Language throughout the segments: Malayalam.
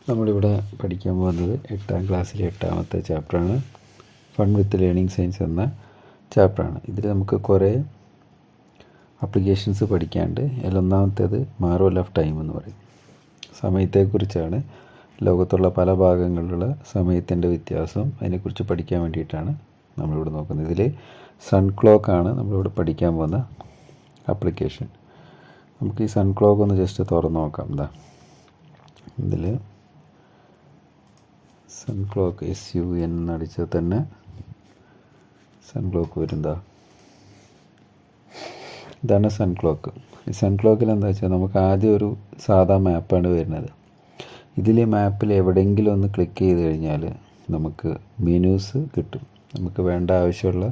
നമ്മളിവിടെ പഠിക്കാൻ പോകുന്നത് 8ാം ക്ലാസ്സിലെ 8ാമത്തെ ചാപ്റ്ററാണ്. ഫൺ വിത്ത് ലേണിംഗ് സയൻസ് എന്ന ചാപ്റ്ററാണ്. ഇതിൽ നമുക്ക് കുറേ ആപ്ലിക്കേഷൻസ് പഠിക്കാനുണ്ട്. അതിലൊന്നാമത്തേത് മാർവൽ ഓഫ് ടൈം എന്ന് പറയും. സമയത്തെക്കുറിച്ചാണ്. ലോകത്തുള്ള പല ഭാഗങ്ങളിലുള്ള സമയത്തിൻ്റെ വ്യത്യാസം അതിനെക്കുറിച്ച് പഠിക്കാൻ വേണ്ടിയിട്ടാണ് നമ്മളിവിടെ നോക്കുന്നത്. ഇതിൽ സൺ ക്ലോക്കാണ് നമ്മളിവിടെ പഠിക്കാൻ പോകുന്ന ആപ്ലിക്കേഷൻ. നമുക്ക് ഈ സൺ ക്ലോക്ക് ഒന്ന് ജസ്റ്റ് തുറന്ന് നോക്കാം. എന്താ ഇതിൽ സൺ ക്ലോക്ക് SUN അടിച്ചാൽ തന്നെ സൺ ക്ലോക്ക് വരുന്നതാ. ഇതാണ് സൺ ക്ലോക്ക്. ഈ സൺ ക്ലോക്കിൽ എന്താ വെച്ചാൽ നമുക്ക് ആദ്യം ഒരു സാധാ മാപ്പാണ് വരുന്നത്. ഇതിൽ മാപ്പിൽ എവിടെയെങ്കിലും ഒന്ന് ക്ലിക്ക് ചെയ്ത് കഴിഞ്ഞാൽ നമുക്ക് മെനൂസ് കിട്ടും. നമുക്ക് വേണ്ട ആവശ്യമുള്ള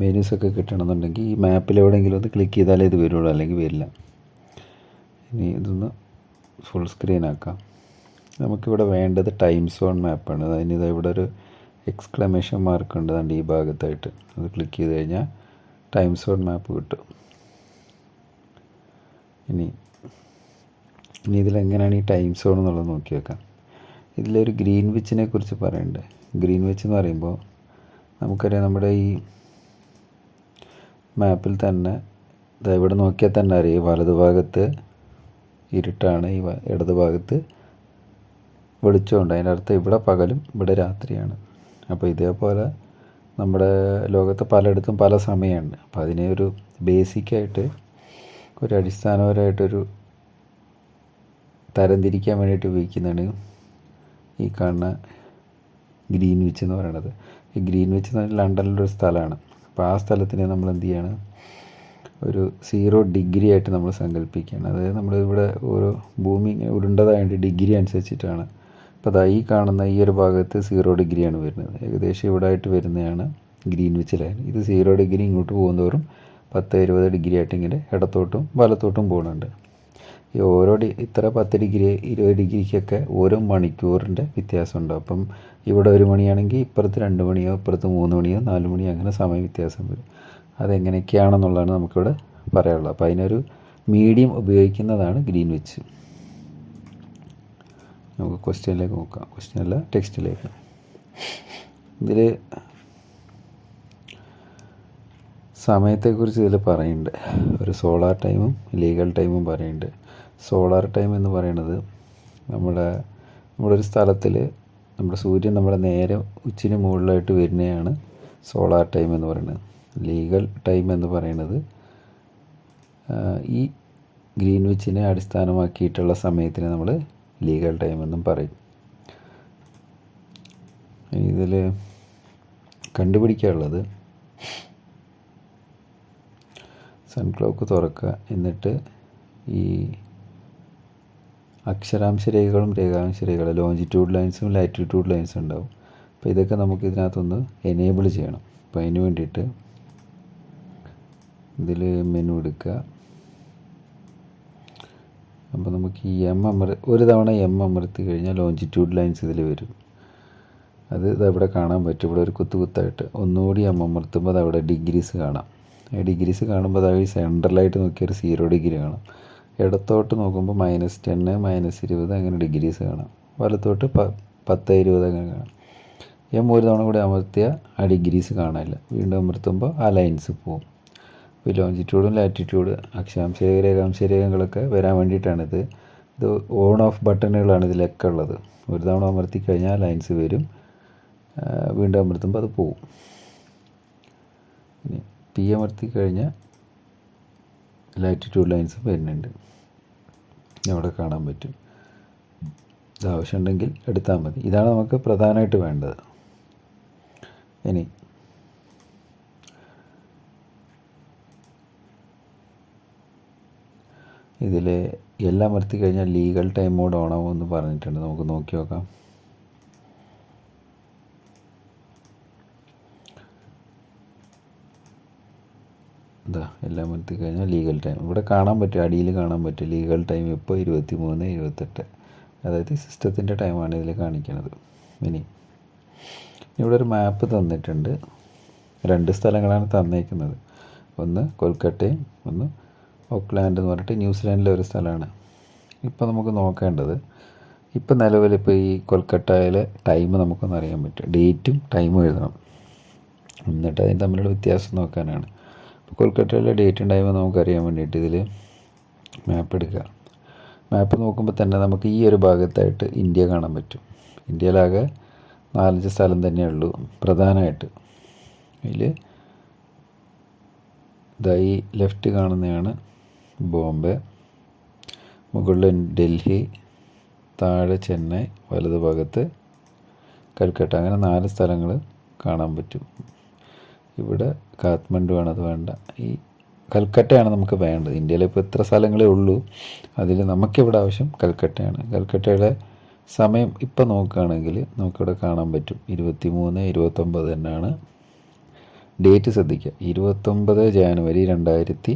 മെനൂസൊക്കെ കിട്ടണമെന്നുണ്ടെങ്കിൽ ഈ മാപ്പിൽ എവിടെയെങ്കിലും ഒന്ന് ക്ലിക്ക് ചെയ്താലേ ഇത് വരുള്ളൂ, അല്ലെങ്കിൽ വരില്ല. ഇനി ഇതൊന്ന് ഫുൾ സ്ക്രീൻ ആക്കാം. നമുക്കിവിടെ വേണ്ടത് ടൈം സോൺ മാപ്പാണ്. അതിനിത് ഇവിടെ ഒരു എക്സ്ക്ലമേഷൻ മാർക്ക് ഉണ്ട് അതുകൊണ്ട് ഈ ഭാഗത്തായിട്ട്. അത് ക്ലിക്ക് ചെയ്ത് കഴിഞ്ഞാൽ ടൈം സോൺ മാപ്പ് കിട്ടും. ഇനി ഇതിലെങ്ങനെയാണ് ഈ ടൈം സോൺ എന്നുള്ളത് നോക്കി വെക്കാം. ഇതിലൊരു ഗ്രീൻവിച്ചിനെ കുറിച്ച് പറയുന്നുണ്ട്. ഗ്രീൻവിച്ച് എന്ന് പറയുമ്പോൾ നമുക്കറിയാം, നമ്മുടെ ഈ മാപ്പിൽ തന്നെ ഇവിടെ നോക്കിയാൽ തന്നെ അറിയാം, വലതുഭാഗത്ത് ഇരുട്ടാണ്, ഈ ഇടതുഭാഗത്ത് വെളിച്ചമുണ്ട്. അതിൻ്റെ അർത്ഥം ഇവിടെ പകലും ഇവിടെ രാത്രിയാണ്. അപ്പോൾ ഇതേപോലെ നമ്മുടെ ലോകത്ത് പലയിടത്തും പല സമയമുണ്ട്. അപ്പോൾ അതിനെ ഒരു ബേസിക്കായിട്ട് ഒരു അടിസ്ഥാനപരമായിട്ടൊരു തരംതിരിക്കാൻ വേണ്ടിയിട്ട് ഉപയോഗിക്കുന്നതാണ് ഈ കാണുന്ന ഗ്രീൻവിച്ച് എന്ന് പറയുന്നത്. ഈ ഗ്രീൻവിച്ച് എന്ന് പറഞ്ഞാൽ ലണ്ടനിലൊരു സ്ഥലമാണ്. അപ്പോൾ ആ സ്ഥലത്തിനെ നമ്മൾ എന്ത് ചെയ്യണം, ഒരു 0 ഡിഗ്രി ആയിട്ട് നമ്മൾ സങ്കല്പിക്കുകയാണ്. അതായത് നമ്മളിവിടെ ഓരോ ഭൂമി ഇങ്ങനെ ഉരുണ്ടതായതുകൊണ്ട് ഡിഗ്രി അനുസരിച്ചിട്ടാണ്. അപ്പോൾ അതാ ഈ കാണുന്ന ഈ ഒരു ഭാഗത്ത് 0 ഡിഗ്രിയാണ് വരുന്നത്. ഏകദേശം ഇവിടെ ആയിട്ട് വരുന്നതാണ് ഗ്രീൻവിച്ച് ലൈൻ. ഇത് 0 ഡിഗ്രി ഇങ്ങോട്ട് പോകുന്നതോറും 10-20 ഡിഗ്രി ആയിട്ട് ഇങ്ങനെ ഇടത്തോട്ടും വലത്തോട്ടും പോകുന്നുണ്ട്. ഈ ഓരോ ഇത്ര 10 ഡിഗ്രി 20 ഡിഗ്രിക്കൊക്കെ ഓരോ മണിക്കൂറിൻ്റെ വ്യത്യാസമുണ്ട്. അപ്പം ഇവിടെ 1 മണിയാണെങ്കിൽ ഇപ്പുറത്ത് 2 മണിയോ ഇപ്പുറത്ത് 3 മണിയോ 4 മണിയോ അങ്ങനെ സമയ വ്യത്യാസം വരും. അതെങ്ങനെയൊക്കെയാണെന്നുള്ളതാണ് നമുക്കിവിടെ പറയാനുള്ളത്. അപ്പോൾ അതിനൊരു മീഡിയം ഉപയോഗിക്കുന്നതാണ് ഗ്രീൻവിച്ച്. നമുക്ക് ക്വസ്റ്റ്യനിലേക്ക് നോക്കാം. ക്വസ്റ്റ്യനല്ല, ടെക്സ്റ്റിലേക്ക്. ഇതിൽ സമയത്തെക്കുറിച്ച് ഇതിൽ പറയുന്നുണ്ട്. ഒരു സോളാർ ടൈമും ലീഗൽ ടൈമും പറയുന്നുണ്ട്. സോളാർ ടൈം എന്ന് പറയുന്നത് നമ്മുടെ ഒരു സ്ഥലത്തിൽ നമ്മുടെ സൂര്യൻ നമ്മുടെ നേരെ ഉച്ചിന് മുകളിലായിട്ട് വരുന്നതാണ് സോളാർ ടൈം എന്ന് പറയുന്നത്. ലീഗൽ ടൈം എന്ന് പറയുന്നത് ഈ ഗ്രീൻവിച്ചിനെ അടിസ്ഥാനമാക്കിയിട്ടുള്ള സമയത്തിന് നമ്മൾ ലീഗൽ ടൈം എന്നും പറയും. ഇതിൽ കണ്ടുപിടിക്കാനുള്ളത് സൺ ക്ലോക്ക് തുറക്കുക, എന്നിട്ട് ഈ അക്ഷരാംശ രേഖകളും രേഖാംശ രേഖകളും ലോഞ്ചിറ്റ്യൂഡ് ലൈൻസും ലാറ്റിറ്റ്യൂഡ് ലൈൻസും ഉണ്ടാവും. അപ്പോൾ ഇതൊക്കെ നമുക്ക് ഇതിനകത്തൊന്ന് എനേബിൾ ചെയ്യണം. അപ്പോൾ അതിന് വേണ്ടിയിട്ട് ഇതിൽ മെനു എടുക്കുക. അപ്പോൾ നമുക്ക് ഈ ഒരു തവണ അമർത്തി കഴിഞ്ഞാൽ ലോഞ്ചിറ്റ്യൂഡ് ലൈൻസ് ഇതിൽ വരും. അത് ഇതവിടെ കാണാൻ പറ്റും. ഇവിടെ ഒരു കുത്തായിട്ട് ഒന്നുകൂടി അമർത്തുമ്പോൾ അതവിടെ ഡിഗ്രീസ് കാണാം. ഡിഗ്രീസ് കാണുമ്പോൾ അതായത് സെൻട്രലായിട്ട് നോക്കിയൊരു 0 ഡിഗ്രി കാണാം. ഇടത്തോട്ട് നോക്കുമ്പോൾ -10 -20 അങ്ങനെ ഡിഗ്രീസ് കാണാം. വലത്തോട്ട് 10-20 അങ്ങനെ കാണാം. ഒരു തവണ കൂടി അമർത്തിയാൽ ആ ഡിഗ്രീസ് കാണാനില്ല. വീണ്ടും അമർത്തുമ്പോൾ ആ ലൈൻസ് പോവും. ഇപ്പോൾ ലോഞ്ചിറ്റ്യൂഡും ലാറ്റിറ്റ്യൂഡ് അക്ഷാംശ രേഖാംശ രേഖകളൊക്കെ വരാൻ വേണ്ടിയിട്ടാണിത്. ഇത് ഓൺ ഓഫ് ബട്ടണുകളാണ് ഇതിലൊക്കെ ഉള്ളത്. ഒരു തവണ അമർത്തി കഴിഞ്ഞാൽ ലൈൻസ് വരും, വീണ്ടും അമർത്തുമ്പോൾ അത് പോവും. ഇനി P അമർത്തി കഴിഞ്ഞാൽ ലാറ്റിറ്റ്യൂഡ് ലൈൻസ് വരുന്നുണ്ട്, അവിടെ കാണാൻ പറ്റും. ഇത് ആവശ്യമുണ്ടെങ്കിൽ എടുത്താൽ മതി. ഇതാണ് നമുക്ക് പ്രധാനമായിട്ട് വേണ്ടത്. ഇനി ഇതിൽ എല്ലാം അമർത്തി കഴിഞ്ഞാൽ ലീഗൽ ടൈം മോഡ് ഓണാവും എന്ന് പറഞ്ഞിട്ടുണ്ട്. നമുക്ക് നോക്കി നോക്കാം. ഇതാ എല്ലാം അമർത്തി കഴിഞ്ഞാൽ ലീഗൽ ടൈം ഇവിടെ കാണാൻ പറ്റും, അടിയിൽ കാണാൻ പറ്റും. ലീഗൽ ടൈം ഇപ്പോൾ 23:28. അതായത് സിസ്റ്റത്തിൻ്റെ ടൈമാണ് ഇതിൽ കാണിക്കുന്നത്. ഇനി ഇവിടെ ഒരു മാപ്പ് തന്നിട്ടുണ്ട്. 2 സ്ഥലങ്ങളാണ് തന്നേക്കുന്നത്. ഒന്ന് കൊൽക്കട്ടയും ഒന്ന് ഓക്ലാൻഡ് എന്ന് പറഞ്ഞിട്ട് ന്യൂസിലാൻഡിലെ ഒരു സ്ഥലമാണ്. ഇപ്പോൾ നമുക്ക് നോക്കേണ്ടത് ഇപ്പം നിലവിലിപ്പോൾ ഈ കൊൽക്കട്ടയിലെ ടൈം നമുക്കൊന്ന് അറിയാൻ പറ്റും. ഡേറ്റും ടൈമും എഴുതണം, എന്നിട്ട് അതിന് തമ്മിലുള്ള വ്യത്യാസം നോക്കാനാണ്. ഇപ്പോൾ കൊൽക്കട്ടയിലെ ഡേറ്റും ടൈമും നമുക്കറിയാൻ വേണ്ടിയിട്ട് ഇതിൽ മാപ്പ് എടുക്കുക. മാപ്പ് നോക്കുമ്പോൾ തന്നെ നമുക്ക് ഈ ഒരു ഭാഗത്തായിട്ട് ഇന്ത്യ കാണാൻ പറ്റും. ഇന്ത്യയിലാകെ 4-5 സ്ഥലം തന്നെയുള്ളൂ പ്രധാനമായിട്ട്. അതിൽ ഈ ലെഫ്റ്റ് കാണുന്നതാണ് ബോംബെ, മുകളിൽ ഡൽഹി, താഴെ ചെന്നൈ, വലതു ഭാഗത്ത് കൽക്കട്ട. അങ്ങനെ 4 സ്ഥലങ്ങൾ കാണാൻ പറ്റും. ഇവിടെ കാത്മണ്ഡു ആണ്, അത് വേണ്ട. ഈ കൽക്കട്ടയാണ് നമുക്ക് വേണ്ടത്. ഇന്ത്യയിൽ ഇപ്പോൾ ഇത്ര സ്ഥലങ്ങളേ ഉള്ളൂ, അതിൽ നമുക്കിവിടെ ആവശ്യം കൽക്കട്ടയാണ്. കൽക്കട്ടയുടെ സമയം ഇപ്പം നോക്കുകയാണെങ്കിൽ നമുക്കിവിടെ കാണാൻ പറ്റും 23:29 തന്നെയാണ് ഡേറ്റ്. ശ്രദ്ധിക്കുക, 29 ജാനുവരി 2026.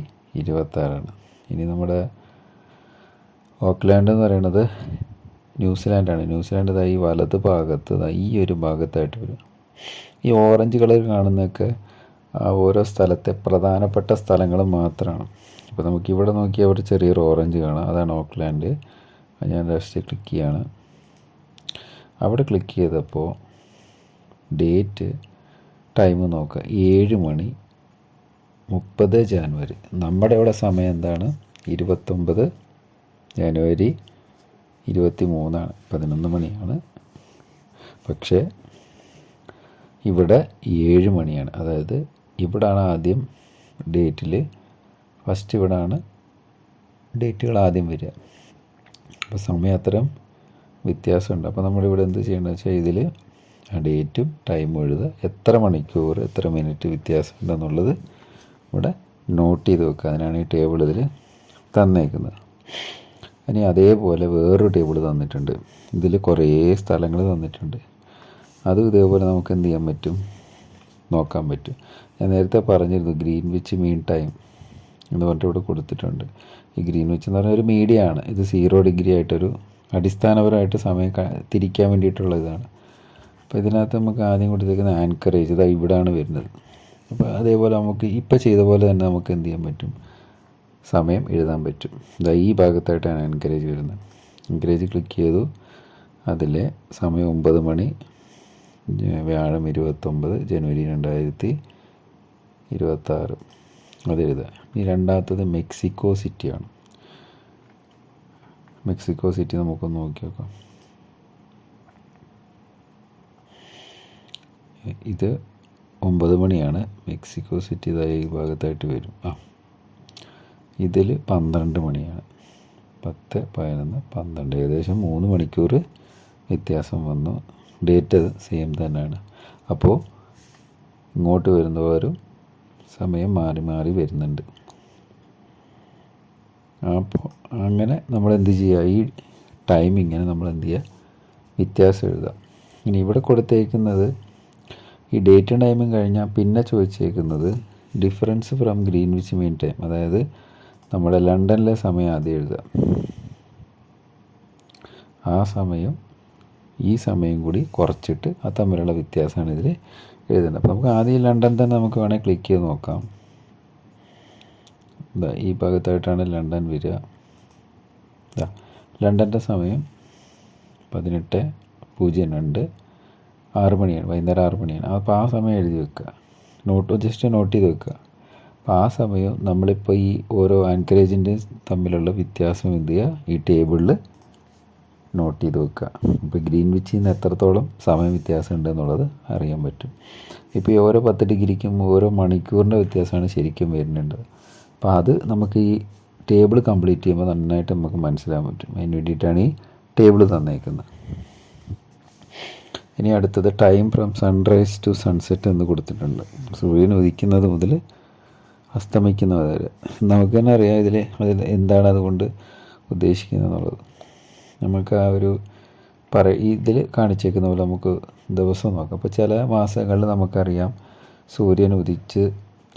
ഇനി നമ്മുടെ ഓക്ലാൻഡ് എന്ന് പറയുന്നത് ന്യൂസിലാൻഡാണ്. ന്യൂസിലാൻഡ് ഈ വലത് ഭാഗത്ത് ഈ ഒരു ഭാഗത്തായിട്ട് വരും. ഈ ഓറഞ്ച് കളർ കാണുന്നതൊക്കെ ഓരോ സ്ഥലത്തെ പ്രധാനപ്പെട്ട സ്ഥലങ്ങൾ മാത്രമാണ്. അപ്പോൾ നമുക്കിവിടെ നോക്കിയാൽ ഒരു ചെറിയൊരു ഓറഞ്ച് കാണാം, അതാണ് ഓക്ലാൻഡ്. ഞാൻ ലാസ്റ്റ് ക്ലിക്ക് ചെയ്യാണ്. അവിടെ ക്ലിക്ക് ചെയ്തപ്പോൾ ഡേറ്റ് ടൈം നോക്കുക, 7:30 ജാനുവരി. നമ്മുടെ ഇവിടെ സമയം എന്താണ്? 29 ജനുവരി 23 11 മണിയാണ്. പക്ഷേ ഇവിടെ 7 മണിയാണ്. അതായത് ഇവിടാണ് ആദ്യം ഡേറ്റിൽ ഫസ്റ്റ്, ഇവിടാണ് ഡേറ്റുകൾ ആദ്യം വരിക. അപ്പോൾ സമയം അത്തരം വ്യത്യാസമുണ്ട്. അപ്പോൾ നമ്മളിവിടെ എന്ത് ചെയ്യണമെന്ന് വെച്ചാൽ ഇതിൽ ആ ഡേറ്റും ടൈമും എഴുതുക, എത്ര മണിക്കൂർ എത്ര മിനിറ്റ് വ്യത്യാസം ഉണ്ടെന്നുള്ളത് ഇവിടെ നോട്ട് ചെയ്ത് വെക്കുക. അതിനാണ് ഈ ടേബിൾ ഇതിൽ തന്നേക്കുന്നത്. ഇനി അതേപോലെ വേറൊരു ടേബിൾ തന്നിട്ടുണ്ട്. ഇതിൽ കുറേ സ്ഥലങ്ങൾ തന്നിട്ടുണ്ട്. അതും ഇതേപോലെ നമുക്ക് എന്ത് ചെയ്യാൻ പറ്റും, നോക്കാൻ പറ്റും. ഞാൻ നേരത്തെ പറഞ്ഞിരുന്നു ഗ്രീൻവിച്ച് മീൻ ടൈം എന്ന് പറഞ്ഞിട്ട് ഇവിടെ കൊടുത്തിട്ടുണ്ട്. ഈ ഗ്രീൻവിച്ച് എന്ന് പറഞ്ഞാൽ ഒരു മീഡിയ ആണ്. ഇത് 0 ഡിഗ്രി ആയിട്ടൊരു അടിസ്ഥാനപരമായിട്ട് സമയം തിരിക്കാൻ വേണ്ടിയിട്ടുള്ള ഇതാണ്. അപ്പോൾ ഇതിനകത്ത് നമുക്ക് ആദ്യം കൊടുത്തേക്കുന്ന ആൻകറേജ് ഇതാ ഇവിടെയാണ് വരുന്നത്. അപ്പോൾ അതേപോലെ നമുക്ക് ഇപ്പോൾ ചെയ്ത പോലെ തന്നെ നമുക്ക് എന്ത് ചെയ്യാൻ പറ്റും, സമയം എഴുതാൻ പറ്റും. ഇതാ ഈ ഭാഗത്തായിട്ടാണ് ആൻകറേജ് വരുന്നത്. ആൻകറേജ് ക്ലിക്ക് ചെയ്തു, അതിലെ സമയം 9 മണി, വ്യാഴം 29 ജനുവരി 2026 അതെഴുതുക. ഈ രണ്ടാമത്തത് മെക്സിക്കോ സിറ്റിയാണ്. മെക്സിക്കോ സിറ്റി നമുക്കൊന്ന് നോക്കി നോക്കാം. ഇത് 9 മണിയാണ്. മെക്സിക്കോ സിറ്റി ഇതായി ഈ ഭാഗത്തായിട്ട് വരും. ഇതിൽ 12 മണിയാണ്. 10, 11, 12 ഏകദേശം 3 മണിക്കൂർ വ്യത്യാസം വന്നു. ഡേറ്റ് സെയിം തന്നെയാണ്. അപ്പോൾ ഇങ്ങോട്ട് വരുന്നവരും സമയം മാറി മാറി വരുന്നുണ്ട്. അപ്പോൾ അങ്ങനെ നമ്മൾ എന്ത് ചെയ്യുക, ഈ ടൈമിങ്ങനെ നമ്മൾ എന്ത് ചെയ്യുക, വ്യത്യാസം എഴുതുക. ഇനി ഇവിടെ കൊടുത്തേക്കുന്നത് ഈ ഡേറ്റും ടൈമും കഴിഞ്ഞാൽ പിന്നെ ചോദിച്ചേക്കുന്നത് difference from Greenwich mean time. അതായത് നമ്മുടെ ലണ്ടനിലെ സമയം ആദ്യം എഴുതുക, ആ സമയം ഈ സമയം കൂടി കുറച്ചിട്ട് അത് തമ്മിലുള്ള വ്യത്യാസമാണ് ഇതിൽ എഴുതേണ്ടത്. അപ്പോൾ നമുക്ക് ആദ്യം ലണ്ടൻ തന്നെ നമുക്ക് വേണമെങ്കിൽ ക്ലിക്ക് ചെയ്ത് നോക്കാം. ഈ ഭാഗത്തായിട്ടാണ് ലണ്ടൻ വരിക. ലണ്ടൻ്റെ സമയം 18:02 6 മണിയാണ്, വൈകുന്നേരം 6 മണിയാണ്. അപ്പോൾ ആ സമയം എഴുതി വെക്കുക, ജസ്റ്റ് നോട്ട് ചെയ്ത് വെക്കുക. അപ്പോൾ ആ സമയം നമ്മളിപ്പോൾ ഈ ഓരോ ആൻകറേജിൻ്റെ തമ്മിലുള്ള വ്യത്യാസം എന്ത് ചെയ്യുക, ഈ ടേബിളിൽ നോട്ട് ചെയ്ത് വെക്കുക. ഇപ്പോൾ ഗ്രീൻവിച്ചിൽ നിന്ന് എത്രത്തോളം സമയ വ്യത്യാസം ഉണ്ടെന്നുള്ളത് അറിയാൻ പറ്റും. ഇപ്പോൾ ഈ ഓരോ 10 ഡിഗ്രിക്കും ഓരോ മണിക്കൂറിൻ്റെ വ്യത്യാസമാണ് ശരിക്കും വരുന്നുണ്ട്. അപ്പോൾ അത് നമുക്ക് ഈ ടേബിൾ കംപ്ലീറ്റ് ചെയ്യുമ്പോൾ നന്നായിട്ട് നമുക്ക് മനസ്സിലാക്കാൻ പറ്റും. അതിന് വേണ്ടിയിട്ടാണ് ഈ ടേബിൾ തന്നേക്കുന്നത്. ഇനി അടുത്തത് time from sunrise to sunset എന്ന് കൊടുത്തിട്ടുണ്ട്. സൂര്യൻ ഉദിക്കുന്നത് മുതൽ അസ്തമിക്കുന്നത് വരെ. നമുക്ക് തന്നെ അറിയാം അതിൽ എന്താണ് അതുകൊണ്ട് ഉദ്ദേശിക്കുന്നത് എന്നുള്ളത്. നമുക്ക് ആ ഒരു ഇതിൽ കാണിച്ചേക്കുന്ന പോലെ നമുക്ക് ദിവസം നോക്കാം. അപ്പോൾ ചില മാസങ്ങളിൽ നമുക്കറിയാം സൂര്യൻ ഉദിച്ച്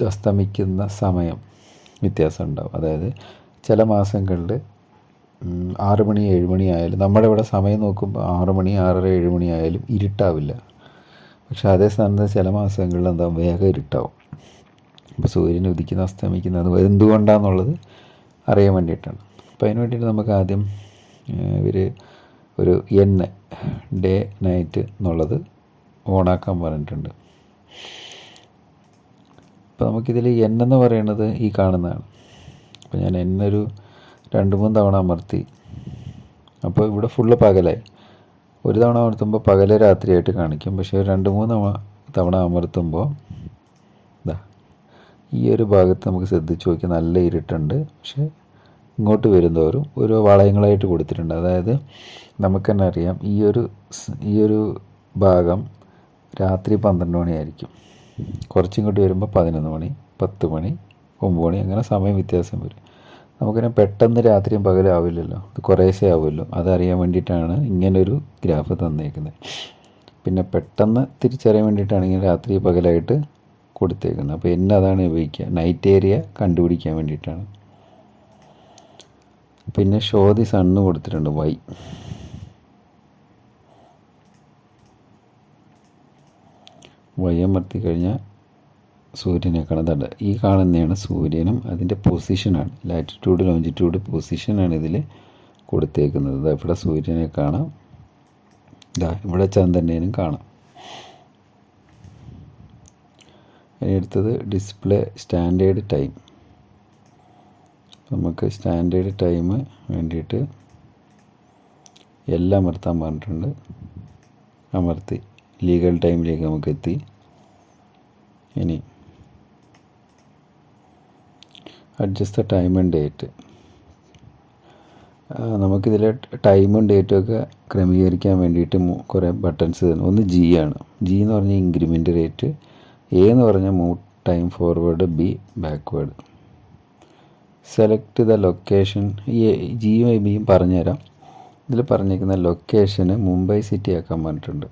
അസ്തമിക്കുന്ന സമയം വ്യത്യാസം ഉണ്ടാവും. അതായത് ചില മാസങ്ങളിൽ 6 മണി 7 മണി ആയാലും നമ്മുടെ ഇവിടെ സമയം നോക്കുമ്പോൾ 6 മണി 6:30 7 മണി ആയാലും ഇരുട്ടാവില്ല. പക്ഷേ അതേ സ്ഥാനത്ത് ചില മാസങ്ങളിൽ എന്താ വേഗം ഇരുട്ടാവും. അപ്പോൾ സൂര്യൻ ഉദിക്കുന്ന അസ്തമിക്കുന്നത് എന്തുകൊണ്ടാണെന്നുള്ളത് അറിയാൻ വേണ്ടിയിട്ടാണ്. അപ്പോൾ അതിന് വേണ്ടിയിട്ട് നമുക്ക് ആദ്യം ഇവർ ഒരു എൻ ഡേ നൈറ്റ് എന്നുള്ളത് ഓണാക്കാൻ പറഞ്ഞിട്ടുണ്ട്. അപ്പോൾ നമുക്കിതിൽ എൻ എന്ന് പറയുന്നത് ഈ കാണുന്നതാണ്. അപ്പോൾ ഞാൻ എന്നൊരു 2-3 തവണ അമർത്തി. അപ്പോൾ ഇവിടെ ഫുള്ള് പകലായി. ഒരു തവണ അമർത്തുമ്പോൾ പകല് രാത്രിയായിട്ട് കാണിക്കും. പക്ഷേ 2-3 തവണ അമർത്തുമ്പോൾ ഇതാ ഈ ഒരു ഭാഗത്ത് നമുക്ക് ശ്രദ്ധിച്ച് നോക്കി നല്ല ഇരുട്ടുണ്ട്. പക്ഷേ ഇങ്ങോട്ട് വരുന്നവരും ഓരോ വളയങ്ങളായിട്ട് കൊടുത്തിട്ടുണ്ട്. അതായത് നമുക്ക് തന്നെ അറിയാം ഈ ഒരു ഭാഗം രാത്രി 12 മണിയായിരിക്കും. കുറച്ചിങ്ങോട്ട് വരുമ്പോൾ 11 മണി, 10 മണി, 9 മണി, അങ്ങനെ സമയം വ്യത്യാസം വരും. നമുക്കിങ്ങനെ പെട്ടെന്ന് രാത്രിയും പകലും ആവില്ലല്ലോ, അത് കുറേശ്ശേ ആവുമല്ലോ. അതറിയാൻ വേണ്ടിയിട്ടാണ് ഇങ്ങനൊരു ഗ്രാഫ് തന്നേക്കുന്നത്. പിന്നെ പെട്ടെന്ന് തിരിച്ചറിയാൻ വേണ്ടിയിട്ടാണ് ഇങ്ങനെ രാത്രി പകലായിട്ട് കൊടുത്തേക്കുന്നത്. അപ്പോൾ എന്നെ അതാണ് ഉപയോഗിക്കുക, നൈറ്റ് ഏരിയ കണ്ടുപിടിക്കാൻ വേണ്ടിയിട്ടാണ്. പിന്നെ ഷോ ദി സണ്ണ് കൊടുത്തിട്ടുണ്ട്, വൈ. അമർത്തി കഴിഞ്ഞാൽ സൂര്യനെ കാണുന്നുണ്ട്. ഈ കാണുന്നതാണ് സൂര്യനും അതിൻ്റെ പൊസിഷനാണ്, ലാറ്റിറ്റ്യൂഡ് ലോഞ്ചിറ്റ്യൂഡ് പൊസിഷനാണ് ഇതിൽ കൊടുത്തേക്കുന്നത്. ഇവിടെ സൂര്യനെ കാണാം, ഇവിടെ ചന്ദ്രനെയും കാണാം. ഇനി അടുത്തത് ഡിസ്പ്ലേ സ്റ്റാൻഡേർഡ് ടൈം. നമുക്ക് സ്റ്റാൻഡേർഡ് ടൈം വേണ്ടിയിട്ട് എല്ലാം അമർത്താൻ പറഞ്ഞിട്ടുണ്ട്. അമർത്തി ലീഗൽ ടൈമിലേക്ക് നമുക്ക് എത്തി. ഇനി adjust the time and date. നമുക്കിതിൽ ടൈമും ഡേറ്റും ഒക്കെ ക്രമീകരിക്കാൻ വേണ്ടിയിട്ട് കുറേ ബട്ടൺസ് തന്നു. ഒന്ന് ജി ആണ്. ജി എന്ന് പറഞ്ഞാൽ ഇൻക്രിമെൻ്റ് റേറ്റ്, എ എന്ന് പറഞ്ഞാൽ move time forward, B backward. Select the location. ഈ ജിയും എ ബിയും പറഞ്ഞുതരാം. ഇതിൽ പറഞ്ഞിരിക്കുന്ന ലൊക്കേഷന് മുംബൈ സിറ്റി ആക്കാൻ പറഞ്ഞിട്ടുണ്ട്.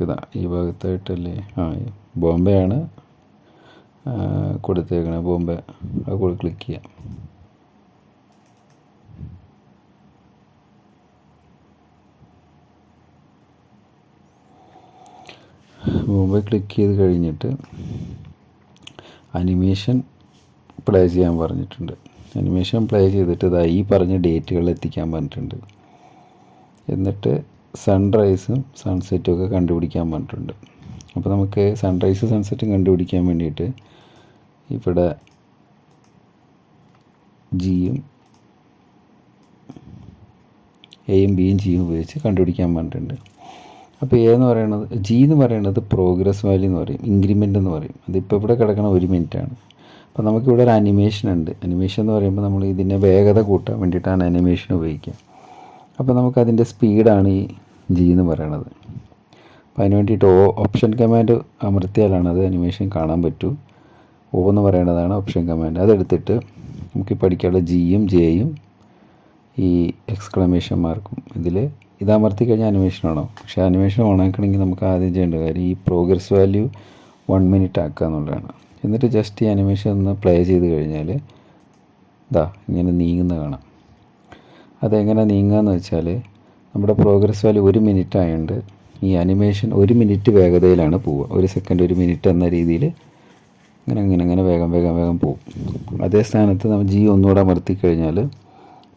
ഇതാ ഈ ഭാഗത്തായിട്ടല്ലേ, ബോംബെ ആണ് കൊടുത്തേക്കണേ, ബോംബെ. അത് ക്ലിക്ക് ചെയ്യാം. ബോംബെ ക്ലിക്ക് ചെയ്ത് കഴിഞ്ഞിട്ട് അനിമേഷൻ പ്ലേ ചെയ്യാൻ പറഞ്ഞിട്ടുണ്ട്. അനിമേഷൻ പ്ലേ ചെയ്തിട്ട് ഇതാ ഈ പറഞ്ഞ ഡേറ്റുകൾ എത്തിക്കാൻ പറഞ്ഞിട്ടുണ്ട്. എന്നിട്ട് സൺറൈസും സൺസെറ്റും ഒക്കെ കണ്ടുപിടിക്കാൻ പറഞ്ഞിട്ടുണ്ട്. അപ്പോൾ നമുക്ക് സൺറൈസും സൺസെറ്റും കണ്ടുപിടിക്കാൻ വേണ്ടിയിട്ട് ഇവിടെ ജിയും എയും ബിയും ജിയും ഉപയോഗിച്ച് കണ്ടുപിടിക്കാൻ പറഞ്ഞിട്ടുണ്ട്. അപ്പോൾ എ എന്ന് പറയുന്നത്, ജി എന്ന് പറയുന്നത് പ്രോഗ്രസ് വാല്യൂ എന്ന് പറയും, ഇൻക്രിമെൻ്റ് എന്ന് പറയും. അതിപ്പോൾ ഇവിടെ കിടക്കണ 1 മിനിറ്റാണ്. അപ്പോൾ നമുക്കിവിടെ ഒരു അനിമേഷൻ ഉണ്ട്. അനിമേഷൻ എന്ന് പറയുമ്പോൾ നമ്മൾ ഇതിൻ്റെ വേഗത കൂട്ടാൻ വേണ്ടിയിട്ടാണ് അനിമേഷൻ ഉപയോഗിക്കുക. അപ്പോൾ നമുക്കതിൻ്റെ സ്പീഡാണ് ഈ ജി എന്ന് പറയണത്. അപ്പോൾ അതിന് വേണ്ടിയിട്ട് ഓപ്ഷൻ കമാൻഡ് അമർത്തിയാലാണ് അത് അനിമേഷൻ കാണാൻ പറ്റൂ. ഓ എന്ന് പറയേണ്ടതാണ് ഓപ്ഷൻ കമാൻഡ്. അതെടുത്തിട്ട് നമുക്ക് പഠിക്കാനുള്ള ജിയും ജെയും ഈ എക്സ്ക്ലമേഷൻ മാർക്കും ഇത് അമർത്തി കഴിഞ്ഞാൽ അനിമേഷൻ ആണോ. പക്ഷേ അനിമേഷൻ ഓണാക്കണമെങ്കിൽ നമുക്ക് ആദ്യം ചെയ്യേണ്ട കാര്യം ഈ പ്രോഗ്രസ് വാല്യൂ 1 മിനിറ്റ് ആക്കുക എന്നുള്ളതാണ്. എന്നിട്ട് ജസ്റ്റ് ഈ അനിമേഷൻ ഒന്ന് പ്ലേ ചെയ്ത് കഴിഞ്ഞാൽ ഇങ്ങനെ നീങ്ങുന്ന കാണാം. അതെങ്ങനെ നീങ്ങുകയെന്ന് വെച്ചാൽ നമ്മുടെ പ്രോഗ്രസ് വാല്യൂ 1 മിനിറ്റ് ആയതുകൊണ്ട് ഈ അനിമേഷൻ 1 മിനിറ്റ് വേഗതയിലാണ് പോവുക. 1 സെക്കൻഡ് 1 മിനിറ്റ് എന്ന രീതിയിൽ അങ്ങനെ വേഗം പോകും. അതേ സ്ഥാനത്ത് നമ്മൾ ജി ഒന്നുകൂടെ അമർത്തി കഴിഞ്ഞാൽ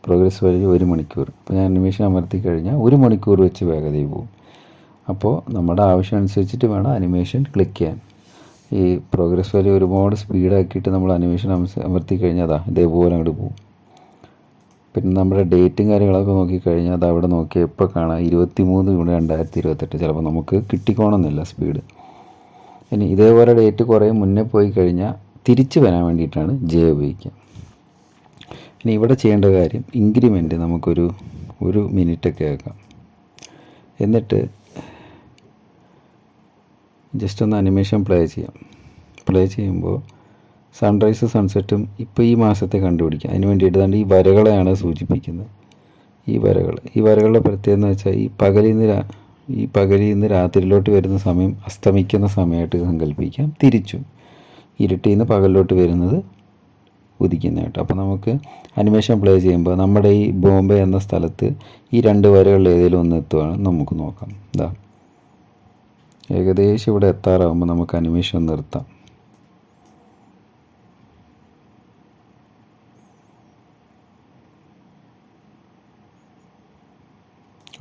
പ്രോഗ്രസ് വാല്യൂ 1 മണിക്കൂർ. അപ്പോൾ ഞാൻ അനിമേഷൻ അമർത്തി കഴിഞ്ഞാൽ 1 മണിക്കൂർ വെച്ച് വേഗതയിൽ പോകും. അപ്പോൾ നമ്മുടെ ആവശ്യം അനുസരിച്ചിട്ട് വേണം അനിമേഷൻ ക്ലിക്ക് ചെയ്യാൻ. ഈ പ്രോഗ്രസ് വാല്യൂ ഒരുപാട് സ്പീഡാക്കിയിട്ട് നമ്മൾ അനിമേഷൻ അമർത്തി കഴിഞ്ഞാൽ ഇതേപോലെ അങ്ങോട്ട് പോകും. പിന്നെ നമ്മുടെ ഡേറ്റും കാര്യങ്ങളൊക്കെ നോക്കിക്കഴിഞ്ഞാൽ അവിടെ നോക്കിയാൽ ഇപ്പോൾ കാണാം 23 ജൂൺ 2028. ചിലപ്പോൾ നമുക്ക് കിട്ടിക്കോണമെന്നില്ല സ്പീഡ്. ഇനി ഇതേപോലെ ഡേറ്റ് കുറേ മുന്നേ പോയി കഴിഞ്ഞാൽ തിരിച്ച് വരാൻ വേണ്ടിയിട്ടാണ് ജെ ഉപയോഗിക്കുക. ഇനി ഇവിടെ ചെയ്യേണ്ട കാര്യം ഇൻക്രിമെൻറ്റ് നമുക്കൊരു 1 മിനിറ്റൊക്കെ ആക്കാം. എന്നിട്ട് ജസ്റ്റ് ഒന്ന് അനിമേഷൻ പ്ലേ ചെയ്യാം. പ്ലേ ചെയ്യുമ്പോൾ സൺറൈസ് സൺസെറ്റും ഇപ്പോൾ ഈ മാസത്തെ കണ്ടുപിടിക്കാം. അതിന് വേണ്ടിയിട്ട് ഈ വരകളെയാണ് സൂചിപ്പിക്കുന്നത്. ഈ വരകളുടെ പ്രത്യേകത എന്ന് വെച്ചാൽ ഈ പകലിൽ നിന്ന് രാത്രിയിലോട്ട് വരുന്ന സമയം അസ്തമിക്കുന്ന സമയമായിട്ട് സങ്കല്പിക്കാം. തിരിച്ചും ഇരുട്ടിൽ നിന്ന് പകലിലോട്ട് വരുന്നത് ഉദിക്കുന്നതായിട്ട്. അപ്പോൾ നമുക്ക് അനിമേഷൻ പ്ലേ ചെയ്യുമ്പോൾ നമ്മുടെ ഈ ബോംബെ എന്ന സ്ഥലത്ത് ഈ 2 വരകളിൽ ഏതെങ്കിലും ഒന്ന് എത്തുകയാണെന്ന് നമുക്ക് നോക്കാം. ഏകദേശം ഇവിടെ എത്താറാകുമ്പോൾ നമുക്ക് അനിമേഷൻ നിർത്താം.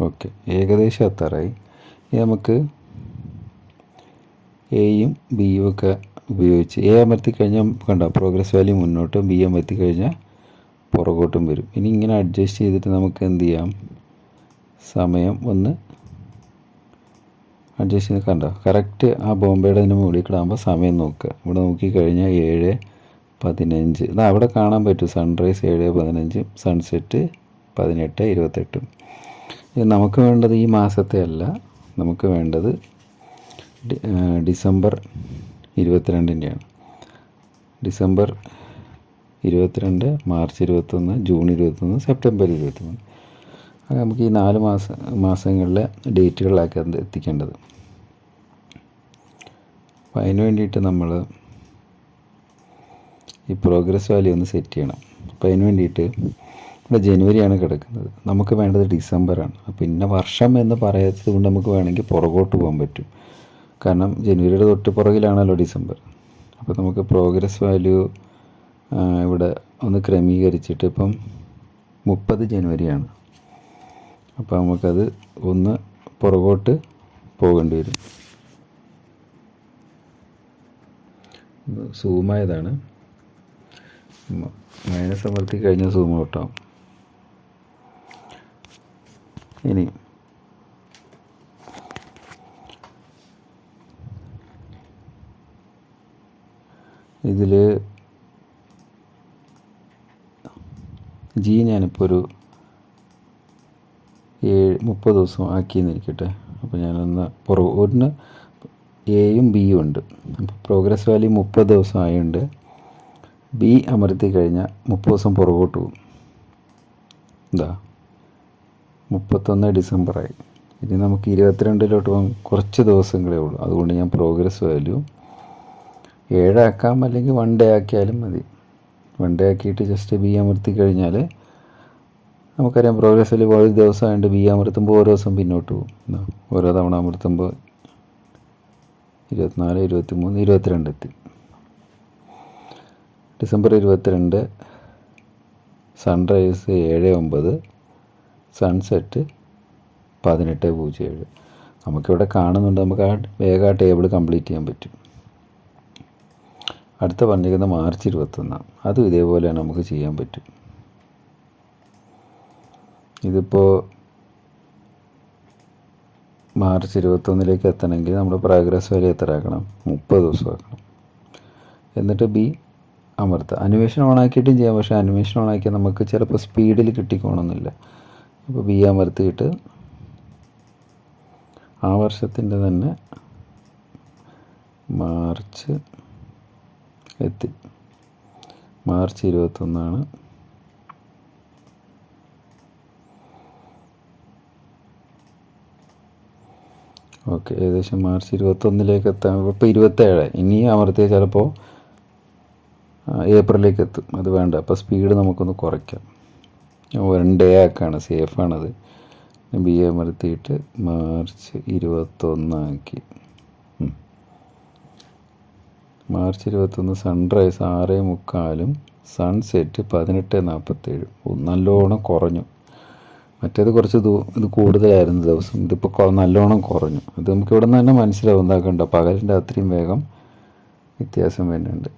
ഓക്കെ, ഏകദേശം എത്താറായി. ഇനി നമുക്ക് എയും ബിയും ഒക്കെ ഉപയോഗിച്ച് എ അമർത്തി കഴിഞ്ഞാൽ കണ്ടോ പ്രോഗ്രസ് വാല്യൂ മുന്നോട്ടും ബി അമർത്തി കഴിഞ്ഞാൽ പുറകോട്ടും വരും. ഇനി ഇങ്ങനെ അഡ്ജസ്റ്റ് ചെയ്തിട്ട് നമുക്ക് എന്ത് ചെയ്യാം, സമയം ഒന്ന് അഡ്ജസ്റ്റ് ചെയ്ത് കണ്ടോ കറക്റ്റ് ആ ബോംബെയുടെ അതിന് മുകളിൽ കിടാകുമ്പോൾ സമയം നോക്കുക. ഇവിടെ നോക്കിക്കഴിഞ്ഞാൽ 7:15. ഇത് അവിടെ കാണാൻ പറ്റും, സൺറൈസ് 7:15, സൺസെറ്റ് 18:28. ഇത് നമുക്ക് വേണ്ടത് ഈ മാസത്തെ അല്ല, നമുക്ക് വേണ്ടത് ഡിസംബർ 22-ൻ്റെയാണ്. December 22, March 21, June 21, September 21. അത് നമുക്ക് ഈ 4 മാസങ്ങളിലെ ഡേറ്റുകളിലാക്കി എത്തിക്കേണ്ടത്. അപ്പോൾ അതിന് വേണ്ടിയിട്ട് നമ്മൾ ഈ പ്രോഗ്രസ് വാല്യൂ ഒന്ന് സെറ്റ് ചെയ്യണം. അപ്പോൾ അതിന് വേണ്ടിയിട്ട് ഇവിടെ ജനുവരിയാണ് കിടക്കുന്നത്, നമുക്ക് വേണ്ടത് ഡിസംബറാണ്. പിന്നെ വർഷം എന്ന് പറയാത്തത് കൊണ്ട് നമുക്ക് വേണമെങ്കിൽ പുറകോട്ട് പോകാൻ പറ്റും, കാരണം ജനുവരിയുടെ തൊട്ട് പുറകിലാണല്ലോ ഡിസംബർ. അപ്പോൾ നമുക്ക് പ്രോഗ്രസ് വാല്യൂ ഇവിടെ ഒന്ന് ക്രമീകരിച്ചിട്ട് ഇപ്പം 30 ജനുവരിയാണ്. അപ്പോൾ നമുക്കത് ഒന്ന് പുറകോട്ട് പോകേണ്ടി വരും. സൂമായതാണ്, മൈനസ് അമർത്തി കഴിഞ്ഞാൽ സൂം ഔട്ടാവും. ഇനി ഇതിൽ ജി ഞാനിപ്പോൾ ഒരു 30 ദിവസം ആക്കിയെന്നിരിക്കട്ടെ. അപ്പോൾ ഞാനൊന്ന് ഒന്ന് എയും ബിയും ഉണ്ട്. അപ്പോൾ പ്രോഗ്രസ് വാല്യൂ 30 ദിവസം ആയതുകൊണ്ട് ബി അമർത്തി കഴിഞ്ഞാൽ 30 ദിവസം പുറകോട്ട് പോകും. എന്താ 31 ഡിസംബറായി. ഇനി നമുക്ക് 22-ലോട്ട് പോകാൻ കുറച്ച് ദിവസങ്ങളേ ഉള്ളൂ. അതുകൊണ്ട് ഞാൻ പ്രോഗ്രസ് വാല്യൂ 7 ആക്കാം, അല്ലെങ്കിൽ 1 ഡേ ആക്കിയാലും മതി. 1 ഡേ ആക്കിയിട്ട് ജസ്റ്റ് ബി അമർത്തി കഴിഞ്ഞാൽ നമുക്കറിയാം പ്രോഗ്രസ് വാല്യൂ ഒരു ദിവസം ആയതുകൊണ്ട് ബി അമർത്തുമ്പോൾ ഓരോ ദിവസം പിന്നോട്ട് പോകും. ഓരോ തവണ അമർത്തുമ്പോൾ 24, 23, 22 എത്തി. December 22 sunrise 7:09, sunset 18:07. നമുക്കിവിടെ കാണുന്നുണ്ട്, നമുക്ക് വേഗം ആ ടേബിൾ കംപ്ലീറ്റ് ചെയ്യാൻ പറ്റും. അടുത്ത പറഞ്ഞിരിക്കുന്നത് മാർച്ച് 21. അതും ഇതേപോലെയാണ്, നമുക്ക് ചെയ്യാൻ പറ്റും. ഇതിപ്പോൾ മാർച്ച് 21 എത്തണമെങ്കിൽ നമ്മുടെ പ്രോഗ്രസ് വാല്യൂ എത്ര ആക്കണം, 30 ദിവസം ആക്കണം. എന്നിട്ട് ബി അമർത്തുക. അനിമേഷൻ ഓണാക്കിയിട്ടും ചെയ്യാം, പക്ഷേ അനിമേഷൻ ഓണാക്കിയാൽ നമുക്ക് ചിലപ്പോൾ സ്പീഡിൽ കിട്ടിക്കോണമെന്നില്ല. അപ്പോൾ ബി അമർത്തിയിട്ട് ആ വർഷത്തിൻ്റെ തന്നെ മാർച്ച് എത്തി. മാർച്ച് 21. ഓക്കെ, ഏകദേശം മാർച്ച് 21 എത്താൻ ഇപ്പോൾ 27. ഇനി അമർത്തിയാൽ ചിലപ്പോൾ ഏപ്രിലേക്ക് എത്തും. അത് വേണ്ട, അപ്പോൾ സ്പീഡ് നമുക്കൊന്ന് കുറയ്ക്കാം. 1 ഡേ ആക്കാണ്, സേഫാണത്. ബി അമർത്തിയിട്ട് മാർച്ച് 21 ആക്കി. March 21 sunrise 6:03, sunset 18:47. നല്ലോണം കുറഞ്ഞു. മറ്റേത് കുറച്ച് ഇത് കൂടുതലായിരുന്നു ദിവസം, ഇതിപ്പോൾ നല്ലോണം കുറഞ്ഞു. ഇത് നമുക്ക് ഇവിടെ നിന്ന് തന്നെ മനസ്സിലാവും. എന്താക്കണ്ടോ, പകലിൻ്റെ അത്രയും വേഗം വ്യത്യാസം വരുന്നുണ്ട്.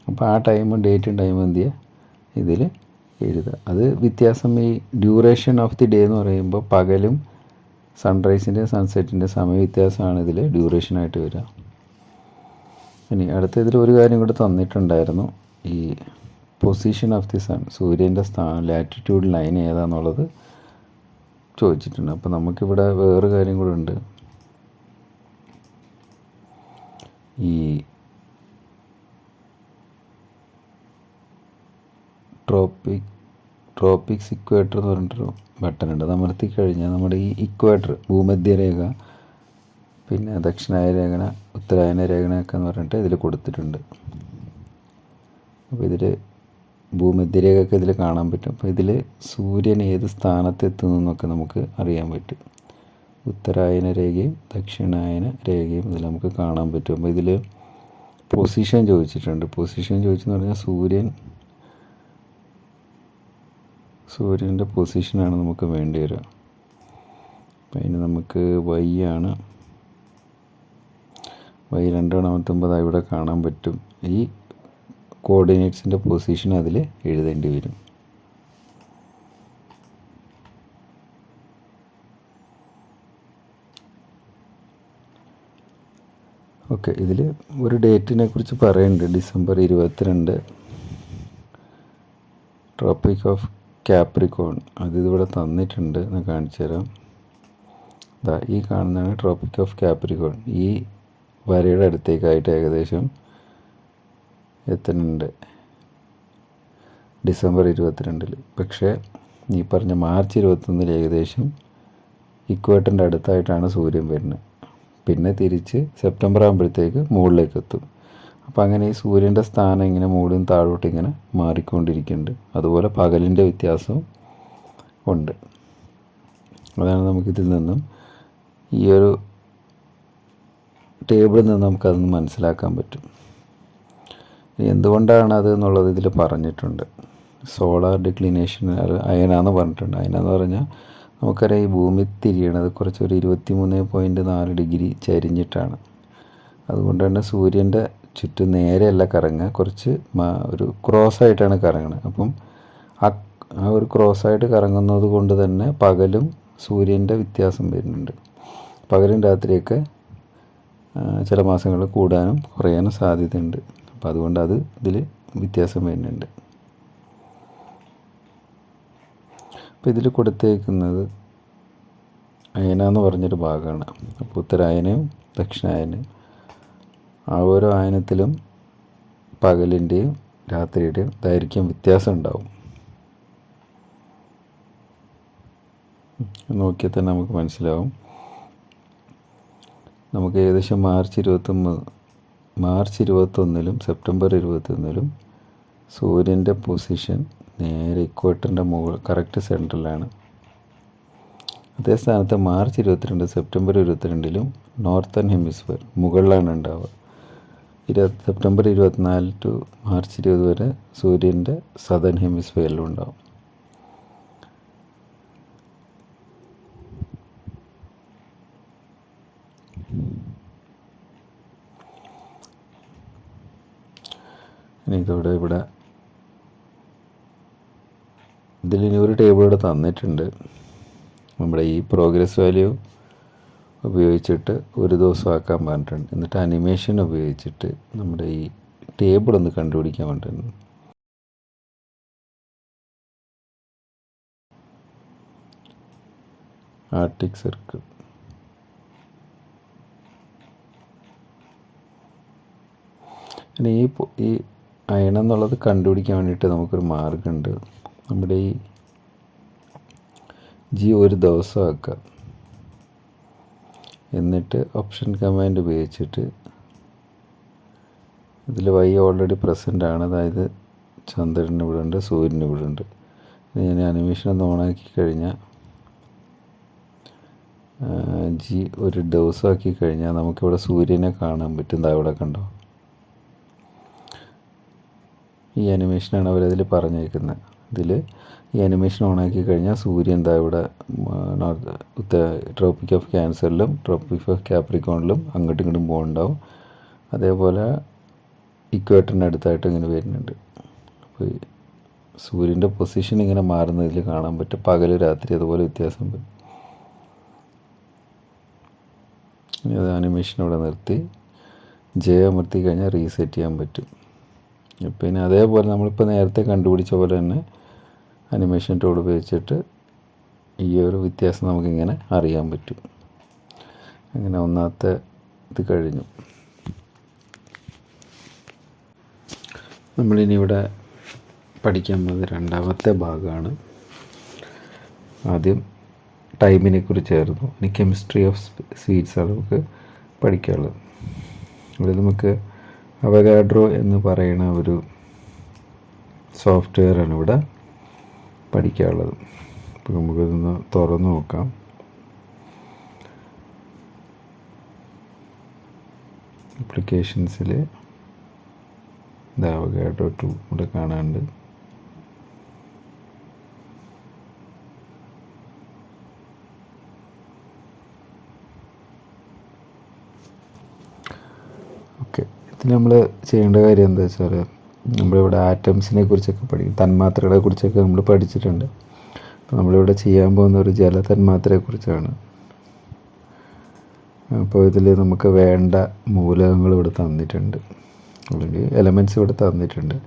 അപ്പോൾ ആ ടൈമും ഡേറ്റും ടൈമും എന്ത് ചെയ്യുക, ഇതിൽ എഴുതുക. അത് വ്യത്യാസം ഈ ഡ്യൂറേഷൻ ഓഫ് ദി ഡേ എന്ന് പറയുമ്പോൾ പകലും സൺറൈസിൻ്റെ സൺസെറ്റിൻ്റെ സമയ വ്യത്യാസമാണ് ഇതിൽ ഡ്യൂറേഷനായിട്ട് വരിക. ഇനി അടുത്ത ഇതിൽ ഒരു കാര്യം കൂടെ തന്നിട്ടുണ്ടായിരുന്നു, ഈ പൊസിഷൻ ഓഫ് ദി സൺ, സൂര്യൻ്റെ സ്ഥാനം, ലാറ്റിറ്റ്യൂഡ് ലൈൻ ഏതാണെന്നുള്ളത് ചോദിച്ചിട്ടുണ്ട്. അപ്പോൾ നമുക്കിവിടെ വേറൊരു കാര്യം കൂടെ ഉണ്ട്. ഈ ട്രോപ്പിക്സ് ഇക്വേറ്റർ എന്ന് പറഞ്ഞിട്ടൊരു ബട്ടൺ ഉണ്ട്. അത് അമർത്തി കഴിഞ്ഞാൽ നമ്മുടെ ഈ ഇക്വേറ്റർ, ഭൂമധ്യരേഖ, പിന്നെ ദക്ഷിണായ രേഖ, ഉത്തരായന രേഖനൊക്കെ എന്ന് പറഞ്ഞിട്ട് ഇതിൽ കൊടുത്തിട്ടുണ്ട്. അപ്പോൾ ഇതിൽ ഭൂമധ്യരേഖയൊക്കെ ഇതിൽ കാണാൻ പറ്റും. അപ്പോൾ ഇതിൽ സൂര്യൻ ഏത് സ്ഥാനത്തെത്തുന്നു എന്നൊക്കെ നമുക്ക് അറിയാൻ പറ്റും. ഉത്തരായന രേഖയും ദക്ഷിണായന രേഖയും ഇതിൽ നമുക്ക് കാണാൻ പറ്റും. അപ്പോൾ ഇതിൽ പൊസിഷൻ ചോദിച്ചിട്ടുണ്ട്. പൊസിഷൻ ചോദിച്ചെന്ന് പറഞ്ഞാൽ സൂര്യൻ്റെ പൊസിഷനാണ് നമുക്ക് വേണ്ടി വരിക. അതിന് നമുക്ക് y ആണ്. y 2 ഇവിടെ കാണാൻ പറ്റും. ഈ കോർഡിനേറ്റ്സിൻ്റെ പൊസിഷൻ അതിൽ എഴുതേണ്ടി വരും. ഓക്കെ, ഇതിൽ ഒരു ഡേറ്റിനെ കുറിച്ച് പറയുന്നുണ്ട്. December 22, tropic of Capricorn. ഇതിവിടെ തന്നിട്ടുണ്ട്, ഞാൻ കാണിച്ചു തരാം. ഈ കാണുന്നതാണ് ട്രോപ്പിക് ഓഫ് കാപ്രിക്കോൺ. ഈ വരയുടെ അടുത്തേക്കായിട്ട് ഏകദേശം എത്തുന്നുണ്ട് December 22. പക്ഷേ ഈ പറഞ്ഞ March 21 ഏകദേശം ഇക്വേറ്ററിൻ്റെ അടുത്തായിട്ടാണ് സൂര്യൻ വരുന്നത്. പിന്നെ തിരിച്ച് സെപ്റ്റംബർ ആകുമ്പോഴത്തേക്ക് മുകളിലേക്ക് എത്തും. അപ്പോൾ അങ്ങനെ ഈ സൂര്യൻ്റെ സ്ഥാനം ഇങ്ങനെ മുകളിൽ താഴോട്ട് ഇങ്ങനെ മാറിക്കൊണ്ടിരിക്കുന്നുണ്ട്. അതുപോലെ പകലിൻ്റെ വ്യത്യാസവും ഉണ്ട്. അതാണ് നമുക്കിതിൽ നിന്നും ഈ ഒരു ടേബിളിൽ നിന്ന് നമുക്കതൊന്ന് മനസ്സിലാക്കാൻ പറ്റും. എന്തുകൊണ്ടാണ് അത് എന്നുള്ളത് ഇതിൽ പറഞ്ഞിട്ടുണ്ട്. സോളാർ ഡിക്ലിനേഷൻ അയനാന്ന് പറഞ്ഞിട്ടുണ്ട്. അയനെന്ന് പറഞ്ഞാൽ നമുക്കറിയാം ഈ ഭൂമി തിരിയണത് കുറച്ചൊരു 23.4 ഡിഗ്രി ചരിഞ്ഞിട്ടാണ്. അതുകൊണ്ട് തന്നെ സൂര്യൻ്റെ ചുറ്റും നേരെയല്ല കറങ്ങുക, കുറച്ച് ഒരു ക്രോസായിട്ടാണ് കറങ്ങുന്നത്. അപ്പം ആ ഒരു ക്രോസായിട്ട് കറങ്ങുന്നത് കൊണ്ട് തന്നെ പകലും സൂര്യൻ്റെ വ്യത്യാസം വരുന്നുണ്ട്. പകലും രാത്രിയൊക്കെ ചില മാസങ്ങളിൽ കൂടാനും കുറയാനും സാധ്യതയുണ്ട്. അപ്പോൾ അതുകൊണ്ട് അത് ഇതിൽ വ്യത്യാസം വരുന്നുണ്ട്. അപ്പോൾ ഇതിൽ കൊടുത്തേക്കുന്നത് അയന എന്ന് പറഞ്ഞൊരു ഭാഗമാണ്. അപ്പോൾ ഉത്തരായനയും ദക്ഷിണായനയും ആ ഓരോ ആയനത്തിലും പകലിൻ്റെയും രാത്രിയുടെയും ദൈർഘ്യം വ്യത്യാസം ഉണ്ടാവും. നോക്കിയാൽ തന്നെ നമുക്ക് മനസ്സിലാവും. നമുക്ക് ഏകദേശം March 21 സെപ്റ്റംബർ 21 സൂര്യൻ്റെ പൊസിഷൻ നേരെ ഇക്വേറ്ററിൻ്റെ കറക്റ്റ് സെൻറ്ററിലാണ്. അതേ സ്ഥാനത്ത് March 22 സെപ്റ്റംബർ 22 നോർത്തേൺ ഹെമിസ്ഫിയർ മുകളിലാണ് ഉണ്ടാവുക. സെപ്റ്റംബർ 24 ടു March 20 വരെ സൂര്യൻ്റെ സദേൺ ഹെമിസ്ഫിയറിലും ഉണ്ടാവും. ഇനി ഇവിടെ ഇതിലിനി ഒരു ടേബിൾ ഇവിടെ തന്നിട്ടുണ്ട്. നമ്മുടെ ഈ പ്രോഗ്രസ് വാല്യൂ ഉപയോഗിച്ചിട്ട് ഒരു ദിവസം ആക്കാൻ പറഞ്ഞിട്ടുണ്ട്. എന്നിട്ട് അനിമേഷൻ ഉപയോഗിച്ചിട്ട് നമ്മുടെ ഈ ടേബിൾ ഒന്ന് കണ്ടുപിടിക്കാൻ പറഞ്ഞിട്ടുണ്ട്. ആർട്ടിക് സർക്കിൾ ഇനി ഈ അയണം എന്നുള്ളത് കണ്ടുപിടിക്കാൻ വേണ്ടിയിട്ട് നമുക്കൊരു മാർഗമുണ്ട്. നമ്മുടെ ഈ ജി ഒരു ദിവസം ആക്കാം. എന്നിട്ട് ഓപ്ഷൻ കമാൻഡ് ഉപയോഗിച്ചിട്ട് ഇതിൽ വൈ ഓൾറെഡി പ്രസൻ്റ് ആണ്. അതായത് ചന്ദ്രൻ ഇവിടെ ഉണ്ട്, സൂര്യൻ ഇവിടെ ഉണ്ട്. ഞാൻ അനിമേഷൻ ഒന്ന് ഓണാക്കി കഴിഞ്ഞാൽ ജി ഒരു ദിവസമാക്കി കഴിഞ്ഞാൽ നമുക്കിവിടെ സൂര്യനെ കാണാൻ പറ്റും. ഇവിടെ കണ്ടോ, ഈ അനിമേഷനാണ് അവരതിൽ പറഞ്ഞേക്കുന്നത്. ഇതിൽ ഈ അനിമേഷൻ ഓണാക്കി കഴിഞ്ഞാൽ സൂര്യൻ ഇവിടെ ട്രോപ്പിക് ഓഫ് ക്യാൻസറിലും ട്രോപ്പിക് ഓഫ് കാപ്രിക്കോണിലും അങ്ങോട്ടും ഇങ്ങോട്ടും പോകുന്നുണ്ടാവും. അതേപോലെ ഇക്വേറ്ററിൻ്റെ അടുത്തായിട്ട് ഇങ്ങനെ വരുന്നുണ്ട്. അപ്പോൾ സൂര്യൻ്റെ പൊസിഷൻ ഇങ്ങനെ മാറുന്നതിൽ കാണാൻ പറ്റും. പകൽ രാത്രി അതുപോലെ വ്യത്യാസം വരും. ഇനി അത് അനിമേഷൻ ഇവിടെ നിർത്തി അമർത്തി കഴിഞ്ഞാൽ റീസെറ്റ് ചെയ്യാൻ പറ്റും. പിന്നെ അതേപോലെ നമ്മളിപ്പോൾ നേരത്തെ കണ്ടുപിടിച്ച പോലെ തന്നെ അനിമേഷൻ ടൂൾ ഉപയോഗിച്ചിട്ട് ഈ ഒരു വ്യത്യാസം നമുക്കിങ്ങനെ അറിയാൻ പറ്റും. അങ്ങനെ ഒന്നാമത്തെ ഇത് കഴിഞ്ഞു. നമ്മളിനി ഇവിടെ പഠിക്കാൻ പോകുന്നത് രണ്ടാമത്തെ ഭാഗമാണ്. ആദ്യം ടൈമിനെ കുറിച്ചായിരുന്നു. ഇനി കെമിസ്ട്രി ഓഫ് സ്വീറ്റ്സാണ് നമുക്ക് പഠിക്കാനുള്ളത്. ഇവിടെ നമുക്ക് അവഗാഡ്രോ എന്ന് പറയുന്ന ഒരു സോഫ്റ്റ്വെയറാണ് ഇവിടെ പഠിക്കാനുള്ളത്. അപ്പോൾ നമുക്കിതൊന്ന് തുറന്നു നോക്കാം. ആപ്ലിക്കേഷൻസിൽ അവഗാഡ്രോ 2 ഇവിടെ കാണാനുണ്ട്. ഇതിൽ നമ്മൾ ചെയ്യേണ്ട കാര്യം എന്താ വെച്ചാൽ, നമ്മളിവിടെ ആറ്റംസിനെ കുറിച്ചൊക്കെ പഠിക്കും, തന്മാത്രകളെ കുറിച്ചൊക്കെ നമ്മൾ പഠിച്ചിട്ടുണ്ട്. അപ്പോൾ നമ്മളിവിടെ ചെയ്യാൻ പോകുന്ന ഒരു ജല തന്മാത്രയെക്കുറിച്ചാണ്. അപ്പോൾ ഇതിൽ നമുക്ക് വേണ്ട മൂലകങ്ങൾ ഇവിടെ തന്നിട്ടുണ്ട്, അല്ലെങ്കിൽ എലമെൻറ്റ്സ് ഇവിടെ തന്നിട്ടുണ്ട്.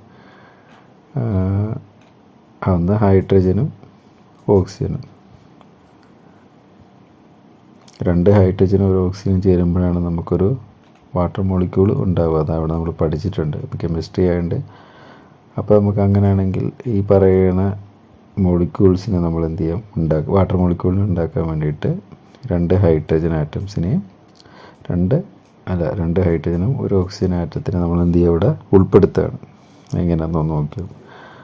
ഒന്ന് ഹൈഡ്രജനും ഓക്സിജനും. 2 ഹൈഡ്രജനും ഒരു ഓക്സിജനും ചേരുമ്പോഴാണ് നമുക്കൊരു വാട്ടർ മോളിക്യൂൾ ഉണ്ടാവുക. അതവിടെ നമ്മൾ പഠിച്ചിട്ടുണ്ട് കെമിസ്ട്രി ആയതുകൊണ്ട്. അപ്പോൾ നമുക്ക് അങ്ങനെയാണെങ്കിൽ ഈ പറയുന്ന മോളിക്യൂൾസിനെ നമ്മൾ എന്ത് ചെയ്യാം, വാട്ടർ മോളിക്യൂളിനെ ഉണ്ടാക്കാൻ വേണ്ടിയിട്ട് 2 ഹൈഡ്രജൻ ആറ്റംസിനെയും 2 ഹൈഡ്രജനും ഒരു ഓക്സിജൻ ആറ്റത്തിനെ നമ്മൾ എന്ത് ചെയ്യുക, ഇവിടെ ഉൾപ്പെടുത്തുകയാണ്. എങ്ങനെയാണെന്ന് നോക്കിയോ.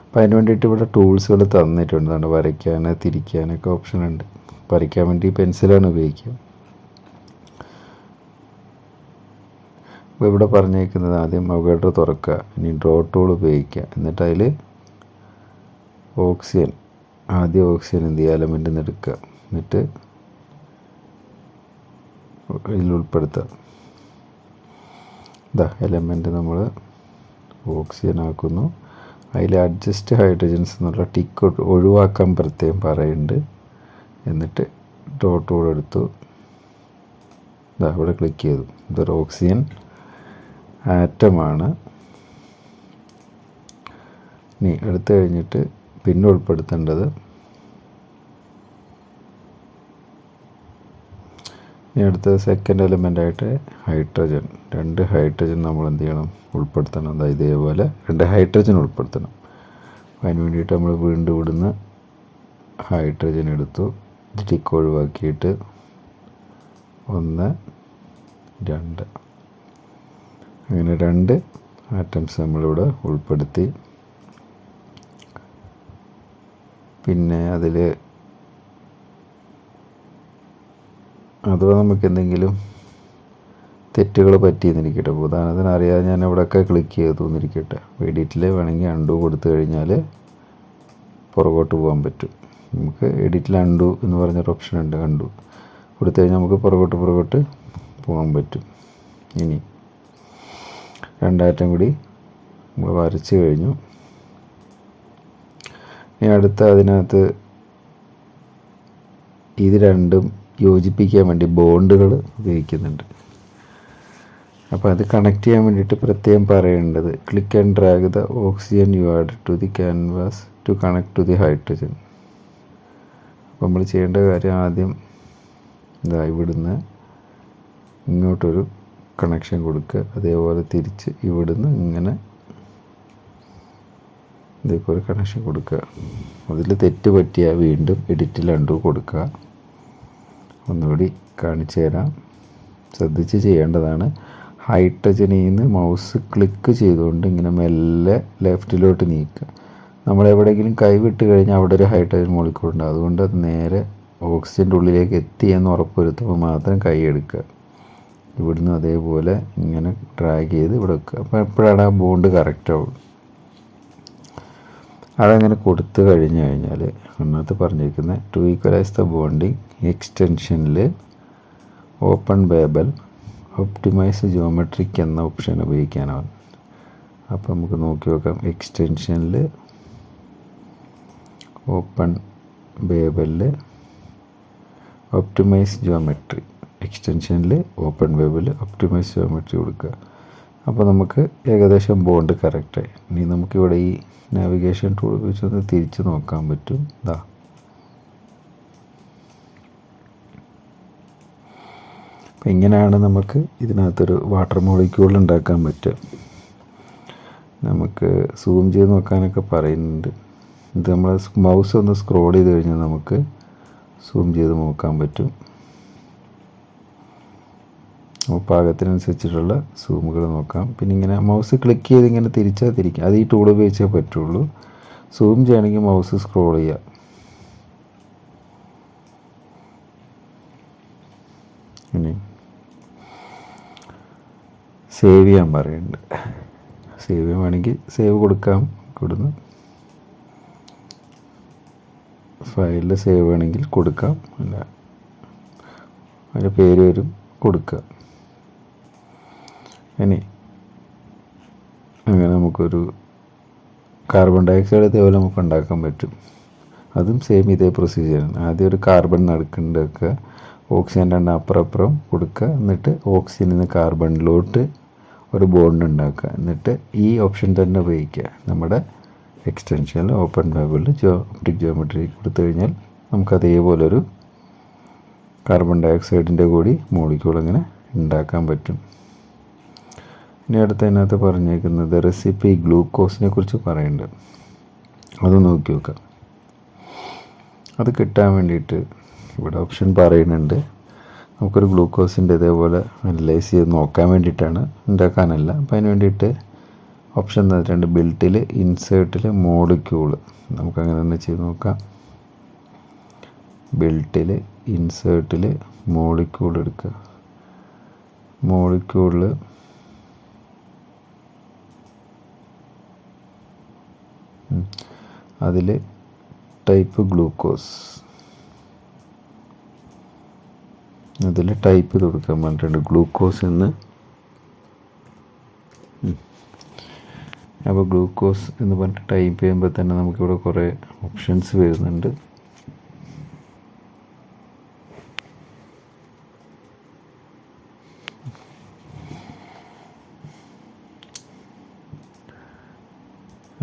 അപ്പോൾ അതിന് വേണ്ടിയിട്ട് ഇവിടെ ടൂൾസുകൾ തന്നിട്ടുണ്ട്. അതുകൊണ്ട് വരയ്ക്കാൻ തിരിക്കാനൊക്കെ ഓപ്ഷൻ ഉണ്ട്. വരയ്ക്കാൻ വേണ്ടി പെൻസിലാണ് ഉപയോഗിക്കുക. അപ്പോൾ ഇവിടെ പറഞ്ഞേക്കുന്നത് ആദ്യം അവഗാഡ്രോ തുറക്കുക, ഇനി ഡ്രോ ടൂൾ ഉപയോഗിക്കുക. എന്നിട്ട് അതിൽ ആദ്യം ഓക്സിജൻ എന്ത് ചെയ്യുക, എലമെൻറ്റിൽ നിന്ന് എടുക്കുക, എന്നിട്ട് ഇതിൽ ഉൾപ്പെടുത്തുക. എലമെൻറ്റ് നമ്മൾ ഓക്സിജൻ ആക്കുന്നു. അതിൽ അഡ്ജസ്റ്റ് ഹൈഡ്രജൻസ് എന്നുള്ള ടിക്ക് ഒഴിവാക്കാൻ പ്രത്യേകം പറയുന്നുണ്ട്. എന്നിട്ട് ഡ്രോ ടൂൾ എടുത്തു, ഇവിടെ ക്ലിക്ക് ചെയ്തു. ഇതൊരു ഓക്സിജൻ ആറ്റമാണ്. ഇനി എടുത്തു കഴിഞ്ഞിട്ട് പിന്നെ ഉൾപ്പെടുത്തേണ്ടത്, ഇനി അടുത്തത് സെക്കൻഡ് എലിമെൻ്റായിട്ട് ഹൈഡ്രജൻ. 2 ഹൈഡ്രജൻ നമ്മൾ എന്ത് ചെയ്യണം, ഉൾപ്പെടുത്തണം. ഇതേപോലെ 2 ഹൈഡ്രജൻ ഉൾപ്പെടുത്തണം. അതിന് വേണ്ടിയിട്ട് നമ്മൾ വീണ്ടും ഇവിടുന്ന് ഹൈഡ്രജൻ എടുത്തു, ടിക്ക് ഒഴിവാക്കിയിട്ട് 1, 2 അങ്ങനെ 2 ആറ്റംസ് നമ്മളിവിടെ ഉൾപ്പെടുത്തി. പിന്നെ അതിൽ അഥവാ നമുക്ക് എന്തെങ്കിലും തെറ്റുകൾ പറ്റിയെന്നിരിക്കട്ടെ, ഉദാഹരണത്തിന് അറിയാതെ ഞാൻ ഇവിടെയൊക്കെ ക്ലിക്ക് ചെയ്തു എന്നിരിക്കട്ടെ, എഡിറ്റിൽ വേണമെങ്കിൽ അണ്ടു കൊടുത്തു കഴിഞ്ഞാൽ പുറകോട്ട് പോകാൻ പറ്റും. നമുക്ക് എഡിറ്റിൽ അണ്ടു എന്ന് പറഞ്ഞൊരു ഓപ്ഷൻ ഉണ്ട്. അണ്ടു കൊടുത്തു കഴിഞ്ഞാൽ നമുക്ക് പുറകോട്ട് പോകാൻ പറ്റും. ഇനി 2 ആറ്റം കൂടി നമ്മൾ വരച്ച് കഴിഞ്ഞു. ഇനി അടുത്ത അതിനകത്ത് ഇത് രണ്ടും യോജിപ്പിക്കാൻ വേണ്ടി ബോണ്ടുകൾ ഉപയോഗിക്കുന്നുണ്ട്. അപ്പോൾ അത് കണക്ട് ചെയ്യാൻ വേണ്ടിയിട്ട് പ്രത്യേകം പറയേണ്ടത്, click and drag the oxygen you add to the canvas to connect to the hydrogen. അപ്പോൾ നമ്മൾ ചെയ്യേണ്ട കാര്യം ആദ്യം ഇവിടുന്ന് ഇങ്ങോട്ടൊരു കണക്ഷൻ കൊടുക്കുക, അതേപോലെ തിരിച്ച് ഇവിടുന്ന് ഇങ്ങനെ ഇതേപോലെ കണക്ഷൻ കൊടുക്കുക. അതിൽ തെറ്റ് പറ്റിയാൽ വീണ്ടും എഡിറ്റിൽ അണ്ടു കൊടുക്കുക. ഒന്നുകൂടി കാണിച്ചു തരാം, ശ്രദ്ധിച്ച് ചെയ്യേണ്ടതാണ്. ഹൈഡ്രജനിൽ നിന്ന് മൗസ് ക്ലിക്ക് ചെയ്തുകൊണ്ട് ഇങ്ങനെ മെല്ലെ ലെഫ്റ്റിലോട്ട് നീക്കുക. നമ്മളെവിടെയെങ്കിലും കൈവിട്ട് കഴിഞ്ഞാൽ അവിടെ ഒരു ഹൈഡ്രജൻ മോളിക്കൂൾ ഉണ്ട്, അതുകൊണ്ട് അത് നേരെ ഓക്സിജൻ്റെ ഉള്ളിലേക്ക് എത്തി എന്ന് ഉറപ്പുവരുത്തുമ്പോൾ മാത്രം കൈ എടുക്കുക. ഇവിടുന്ന് അതേപോലെ ഇങ്ങനെ ഡ്രാഗ് ചെയ്ത് ഇവിടെ വെക്കുക. അപ്പോൾ എപ്പോഴാണ് ആ ബോണ്ട് കറക്റ്റ് ആവുള്ളൂ. അതങ്ങനെ കൊടുത്തു കഴിഞ്ഞാൽ അതിനകത്ത് പറഞ്ഞിരിക്കുന്നത് ടു ഈക്വലൈസ് ദ ബോണ്ടിങ് എക്സ്റ്റൻഷനിൽ ഓപ്പൺ ബേബൽ ഒപ്റ്റിമൈസ് ജിയോമെട്രിക് എന്ന ഓപ്ഷൻ ഉപയോഗിക്കാനാവും. അപ്പോൾ നമുക്ക് നോക്കി നോക്കാം. എക്സ്റ്റൻഷനിൽ ഓപ്പൺ ബേബലിൽ ഒപ്റ്റിമൈസ് ജിയോമെട്രി, എക്സ്റ്റൻഷനിൽ ഓപ്പൺ ബേബിൽ ഒപ്റ്റിമൈസ് ജിയോമെട്രി കൊടുക്കുക. അപ്പോൾ നമുക്ക് ഏകദേശം ബോണ്ട് കറക്റ്റായി. ഇനി നമുക്കിവിടെ ഈ നാവിഗേഷൻ ടൂൾ ഉപയോഗിച്ചൊന്ന് തിരിച്ച് നോക്കാൻ പറ്റും. അപ്പം ഇങ്ങനെയാണ് നമുക്ക് ഇതിനകത്തൊരു വാട്ടർ മോളിക്യൂൾ ഉണ്ടാക്കാൻ പറ്റുക. നമുക്ക് സൂം ചെയ്ത് നോക്കാനൊക്കെ പറയുന്നുണ്ട്. ഇത് നമ്മൾ മൗസ് ഒന്ന് സ്ക്രോൾ ചെയ്ത് കഴിഞ്ഞാൽ നമുക്ക് സൂം ചെയ്ത് നോക്കാൻ പറ്റും. പാകത്തിനനുസരിച്ചിട്ടുള്ള സൂമുകൾ നോക്കാം. പിന്നെ ഇങ്ങനെ മൗസ് ക്ലിക്ക് ചെയ്ത് ഇങ്ങനെ തിരിച്ചാൽ തിരിക്കാം. അത് ഈ ടൂൾ ഉപയോഗിച്ചേ പറ്റുള്ളൂ. സൂം ചെയ്യണമെങ്കിൽ മൗസ് സ്ക്രോൾ ചെയ്യുക. ഇനി സേവ് ചെയ്യാൻ പറയുന്നുണ്ട്. സേവ് ചെയ്യാൻ വേണമെങ്കിൽ സേവ് കൊടുക്കാം. ഇവിടുന്ന് ഫയലിൽ സേവ് വേണമെങ്കിൽ കൊടുക്കാം, അല്ല അതിൻ്റെ പേര് വരും കൊടുക്കുക. ഇനി അങ്ങനെ നമുക്കൊരു കാർബൺ ഡൈ ഓക്സൈഡ് ഇതേപോലെ നമുക്ക് ഉണ്ടാക്കാൻ പറ്റും. അതും സെയിം ഇതേ പ്രൊസീജിയറാണ്. ആദ്യം ഒരു കാർബൺ നടുക്കുണ്ട് വെക്കുക, ഓക്സിജൻ രണ്ട് അപ്പുറം കൊടുക്കുക, എന്നിട്ട് ഓക്സിജനിൽ നിന്ന് കാർബണിലോട്ട് ഒരു ബോണ്ട് ഉണ്ടാക്കുക. എന്നിട്ട് ഈ ഓപ്ഷൻ തന്നെ ഉപയോഗിക്കുക. നമ്മുടെ എക്സ്റ്റൻഷനിൽ ഓപ്പൺ ഫാബിളിൽ ഒപ്റ്റിക് ജിയോമെട്രി കൊടുത്തു കഴിഞ്ഞാൽ നമുക്ക് അതേപോലൊരു കാർബൺ ഡൈ ഓക്സൈഡിൻ്റെ കൂടി മോളിക്യൂൾ ഇങ്ങനെ ഉണ്ടാക്കാൻ പറ്റും. ഇനി അടുത്തതിനകത്ത് പറഞ്ഞേക്കുന്നത് റെസിപ്പി ഗ്ലൂക്കോസിനെ കുറിച്ച് പറയുന്നുണ്ട്. അത് നോക്കി നോക്കാം. അത് കിട്ടാൻ വേണ്ടിയിട്ട് ഇവിടെ ഓപ്ഷൻ പറയുന്നുണ്ട്. നമുക്കൊരു ഗ്ലൂക്കോസിൻ്റെ ഇതേപോലെ അനലൈസ് ചെയ്ത് നോക്കാൻ വേണ്ടിയിട്ടാണ്, ഉണ്ടാക്കാനല്ല. അപ്പം അതിന് വേണ്ടിയിട്ട് ഓപ്ഷൻ തന്നിട്ടുണ്ട്. ബിൽറ്റിൽ, ഇൻസേർട്ടിൽ, മോളിക്യൂള്. നമുക്കങ്ങനെ തന്നെ ചെയ്ത് നോക്കാം. ബിൽറ്റിൽ, ഇൻസേർട്ടിൽ, മോളിക്യൂൾ എടുക്കുക. മോളിക്യൂളിൽ അതിൽ ടൈപ്പ് ഗ്ലൂക്കോസ്, അതിൽ ടൈപ്പ് കൊടുക്കാൻ പറഞ്ഞിട്ടുണ്ട് ഗ്ലൂക്കോസ് എന്ന്. അപ്പോൾ ഗ്ലൂക്കോസ് എന്ന് പറഞ്ഞിട്ട് ടൈപ്പ് ചെയ്യുമ്പോൾ തന്നെ നമുക്കിവിടെ കുറേ ഓപ്ഷൻസ് വരുന്നുണ്ട്.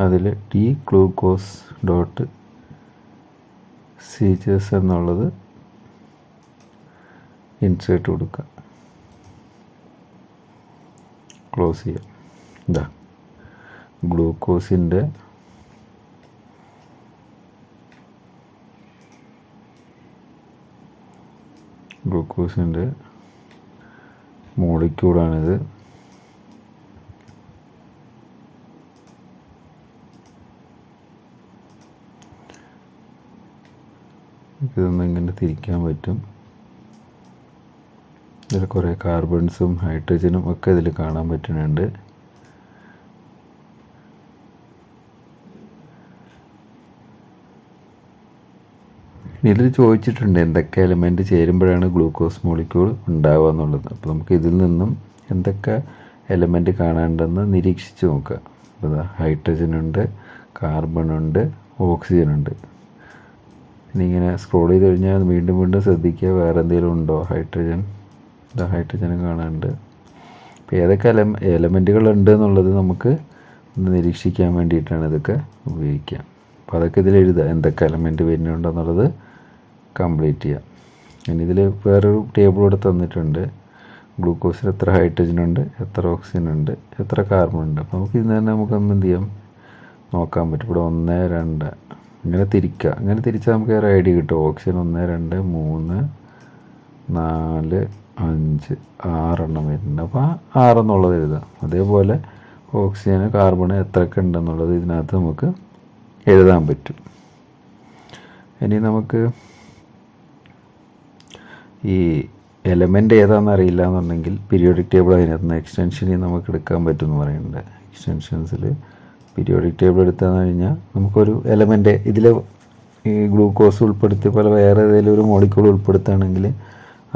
അതിൽ ടി ഗ്ലൂക്കോസ് ഡോട്ട് CGS എന്നുള്ളത് ഇൻസേർട്ട് കൊടുക്കുക, ക്ലോസ് ചെയ്യാം. ഇതാ ഗ്ലൂക്കോസിൻ്റെ മോളിക്യൂളാണിത്. ഇതൊന്നും ഇങ്ങനെ തിരിക്കാൻ പറ്റും. ഇതിൽ കുറേ കാർബൺസും ഹൈഡ്രജനും ഒക്കെ ഇതിൽ കാണാൻ പറ്റുന്നുണ്ട്. ഇതിൽ ചോദിച്ചിട്ടുണ്ട് എന്തൊക്കെ എലമെൻറ്റ് ചേരുമ്പോഴാണ് ഗ്ലൂക്കോസ് മോളിക്യൂൾ ഉണ്ടാവുക എന്നുള്ളത്. അപ്പോൾ നമുക്ക് ഇതിൽ നിന്നും എന്തൊക്കെ എലമെൻറ്റ് കാണാണ്ടെന്ന് നിരീക്ഷിച്ച് നോക്കുക. അപ്പോൾ ഹൈഡ്രജനുണ്ട്, കാർബണുണ്ട്, ഓക്സിജനുണ്ട്. ഇനി ഇങ്ങനെ സ്ക്രോൾ ചെയ്ത് കഴിഞ്ഞാൽ വീണ്ടും ശ്രദ്ധിക്കുക വേറെ എന്തെങ്കിലും ഉണ്ടോ. ഹൈഡ്രജന് കാണാനുണ്ട്. അപ്പോൾ ഏതൊക്കെ എലമെൻറ്റുകൾ ഉണ്ട് എന്നുള്ളത് നമുക്ക് ഒന്ന് നിരീക്ഷിക്കാൻ വേണ്ടിയിട്ടാണ് ഇതൊക്കെ ഉപയോഗിക്കുക. അപ്പോൾ അതൊക്കെ ഇതിൽ എഴുതുക, എന്തൊക്കെ എലമെൻറ്റ് വരുന്നുണ്ടെന്നുള്ളത് കംപ്ലീറ്റ് ചെയ്യാം. ഇനി ഇതിൽ വേറൊരു ടേബിൾ ഇവിടെ തന്നിട്ടുണ്ട്. ഗ്ലൂക്കോസിൽ എത്ര ഹൈഡ്രജൻ ഉണ്ട്, എത്ര ഓക്സിജൻ ഉണ്ട്, എത്ര കാർബൺ ഉണ്ട്. അപ്പോൾ നമുക്ക് ഇതിന് തന്നെ നമുക്കൊന്ന് എന്ത് ചെയ്യാം നോക്കാൻ പറ്റും. ഇവിടെ 1, 2 ഇങ്ങനെ തിരിക്കുക. അങ്ങനെ തിരിച്ചാൽ നമുക്ക് ഒരു ഐഡിയ കിട്ടും. ഓക്സിജൻ 1, 2, 3, 4, 5, 6 എണ്ണം വരുന്നുണ്ട്. അപ്പോൾ ആ 6 എന്നുള്ളത് എഴുതാം. അതേപോലെ ഓക്സിജന് കാർബണ് എത്രയൊക്കെ ഉണ്ടെന്നുള്ളത് ഇതിനകത്ത് നമുക്ക് എഴുതാൻ പറ്റും. ഇനി നമുക്ക് ഈ എലമെൻ്റ് ഏതാണെന്ന് അറിയില്ല എന്നുണ്ടെങ്കിൽ പീരിയോഡിക് ടേബിൾ അതിനകത്ത് നിന്ന് എക്സ്റ്റൻഷനിൽ നമുക്ക് എടുക്കാൻ പറ്റും എന്ന് പറയുന്നുണ്ട്. എക്സ്റ്റൻഷൻസിൽ പീരിയോഡിക് ടേബിൾ എടുത്താന്ന് കഴിഞ്ഞാൽ നമുക്കൊരു എലമെൻ്റ് ഇതിൽ ഈ ഗ്ലൂക്കോസ് ഉൾപ്പെടുത്തിയ പോലെ വേറെ ഏതെങ്കിലും ഒരു മോളിക്യൂൾ ഉൾപ്പെടുത്തുകയാണെങ്കിൽ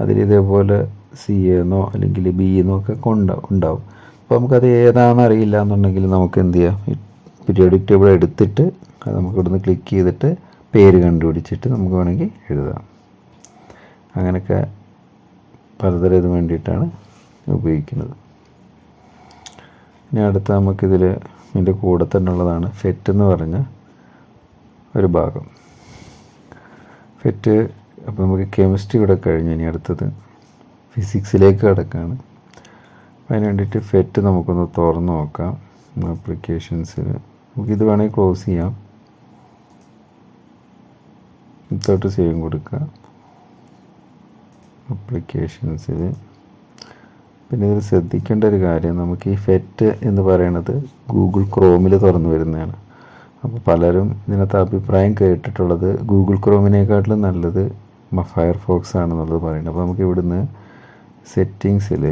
അതിൽ ഇതേപോലെ C എന്നോ അല്ലെങ്കിൽ B എന്നോ ഒക്കെ ഉണ്ടാവും. അപ്പോൾ നമുക്കത് ഏതാണെന്ന് അറിയില്ല എന്നുണ്ടെങ്കിൽ നമുക്ക് എന്ത് ചെയ്യാം, ഈ പീരിയോഡിക് ടേബിൾ എടുത്തിട്ട് അത് നമുക്ക് ഇവിടുന്ന് ക്ലിക്ക് ചെയ്തിട്ട് പേര് കണ്ടുപിടിച്ചിട്ട് നമുക്ക് വേണമെങ്കിൽ എഴുതാം. അങ്ങനെയൊക്കെ പലതരം ഇത് വേണ്ടിയിട്ടാണ് ഉപയോഗിക്കുന്നത്. ഇനി അടുത്ത നമുക്കിതിൽ ഇതിൻ്റെ കൂടെ തന്നെ ഉള്ളതാണ് ഫെറ്റ് എന്ന് പറഞ്ഞ ഒരു ഭാഗം. ഫെറ്റ് അപ്പോൾ നമുക്ക് കെമിസ്ട്രി ഇവിടെ കഴിഞ്ഞു. ഇനി അടുത്തത് ഫിസിക്സിലേക്ക് കിടക്കുകയാണ്. അപ്പോൾ അതിന് വേണ്ടിയിട്ട് ഫെറ്റ് നമുക്കൊന്ന് തുറന്ന് നോക്കാം. ആപ്ലിക്കേഷൻസിൽ നമുക്കിത് വേണമെങ്കിൽ ക്ലോസ് ചെയ്യാം. ഇതോട്ട് സേവ് കൊടുക്കുക. ആപ്ലിക്കേഷൻസിൽ പിന്നെ ഇതിൽ ശ്രദ്ധിക്കേണ്ട ഒരു കാര്യം, നമുക്ക് ഈ ഫെറ്റ് എന്ന് പറയുന്നത് ഗൂഗിൾ ക്രോമിൽ തുറന്നു വരുന്നതാണ്. അപ്പോൾ പലരും ഇതിനകത്ത് അഭിപ്രായം കേട്ടിട്ടുള്ളത് ഗൂഗിൾ ക്രോമിനേക്കാട്ടിലും നല്ലത് ഫയർഫോക്സ് ആണെന്നുള്ളത് പറയുന്നത്. അപ്പോൾ നമുക്ക് ഇവിടുന്ന് സെറ്റിങ്സിൽ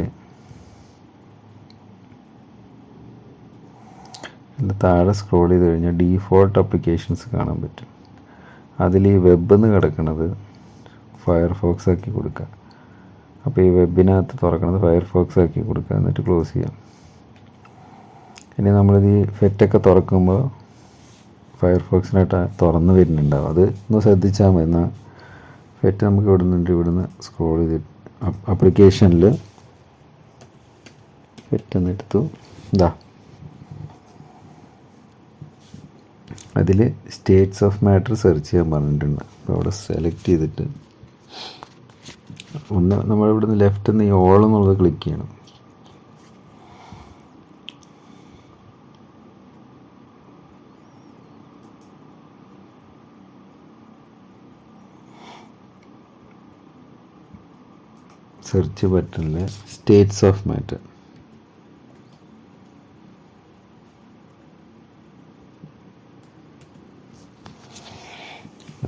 താഴെ സ്ക്രോൾ ചെയ്ത് കഴിഞ്ഞാൽ ഡീഫോൾട്ട് ആപ്ലിക്കേഷൻസ് കാണാൻ പറ്റും. അതിൽ ഈ വെബ് എന്ന് കിടക്കുന്നത് ഫയർഫോക്സ് ആക്കി കൊടുക്കുക. അപ്പോൾ ഈ വെബിനകത്ത് തുറക്കുന്നത് ഫയർഫോക്സ് ആക്കി കൊടുക്കുക, എന്നിട്ട് ക്ലോസ് ചെയ്യാം. ഇനി നമ്മളിത് ഈ ഫെറ്റൊക്കെ തുറക്കുമ്പോൾ ഫയർഫോക്സിനായിട്ട് തുറന്ന് വരുന്നുണ്ടാവും. അത് ഒന്ന് ശ്രദ്ധിച്ചാൽ മതി. എന്നാൽ ഫെറ്റ് നമുക്ക് ഇവിടുന്ന് സ്ക്രോൾ ചെയ്തിട്ട് ആപ്ലിക്കേഷനിൽ ഫെറ്റ് എന്നെടുത്തു. ഇതാ അതിൽ സ്റ്റേറ്റ്സ് ഓഫ് മാറ്റർ സെർച്ച് ചെയ്യാൻ പറഞ്ഞിട്ടുണ്ട്. അപ്പോൾ അവിടെ സെലക്ട് ചെയ്തിട്ട് നമ്മളിവിടുന്ന് ലെഫ്റ്റിൽ നിന്ന് ഈ ഓൾ എന്നുള്ളത് ക്ലിക്ക് ചെയ്യണം. സെർച്ച് ബട്ടണിൽ സ്റ്റേറ്റ്സ് ഓഫ് മാറ്റർ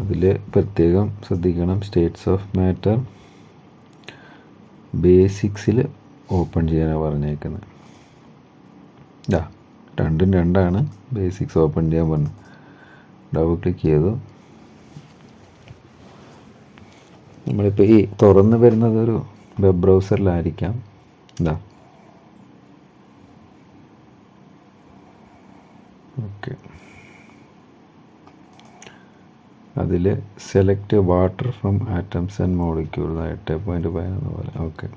അതിൽ പ്രത്യേകം ശ്രദ്ധിക്കണം. സ്റ്റേറ്റ്സ് ഓഫ് മാറ്റർ ബേസിക്സിൽ ഓപ്പൺ ചെയ്യാനാണ് പറഞ്ഞേക്കുന്നത്. രണ്ടും രണ്ടാണ്. ബേസിക്സ് ഓപ്പൺ ചെയ്യാൻ പറഞ്ഞു. ഡബിൾ ക്ലിക്ക് ചെയ്തു. നമ്മളിപ്പോൾ ഈ തുറന്ന് വരുന്നത് ഒരു വെബ് ബ്രൗസറിലായിരിക്കാം. ഓക്കെ, അതിൽ select water from atoms and molecule 8.11 പോലെ. ഓക്കെ,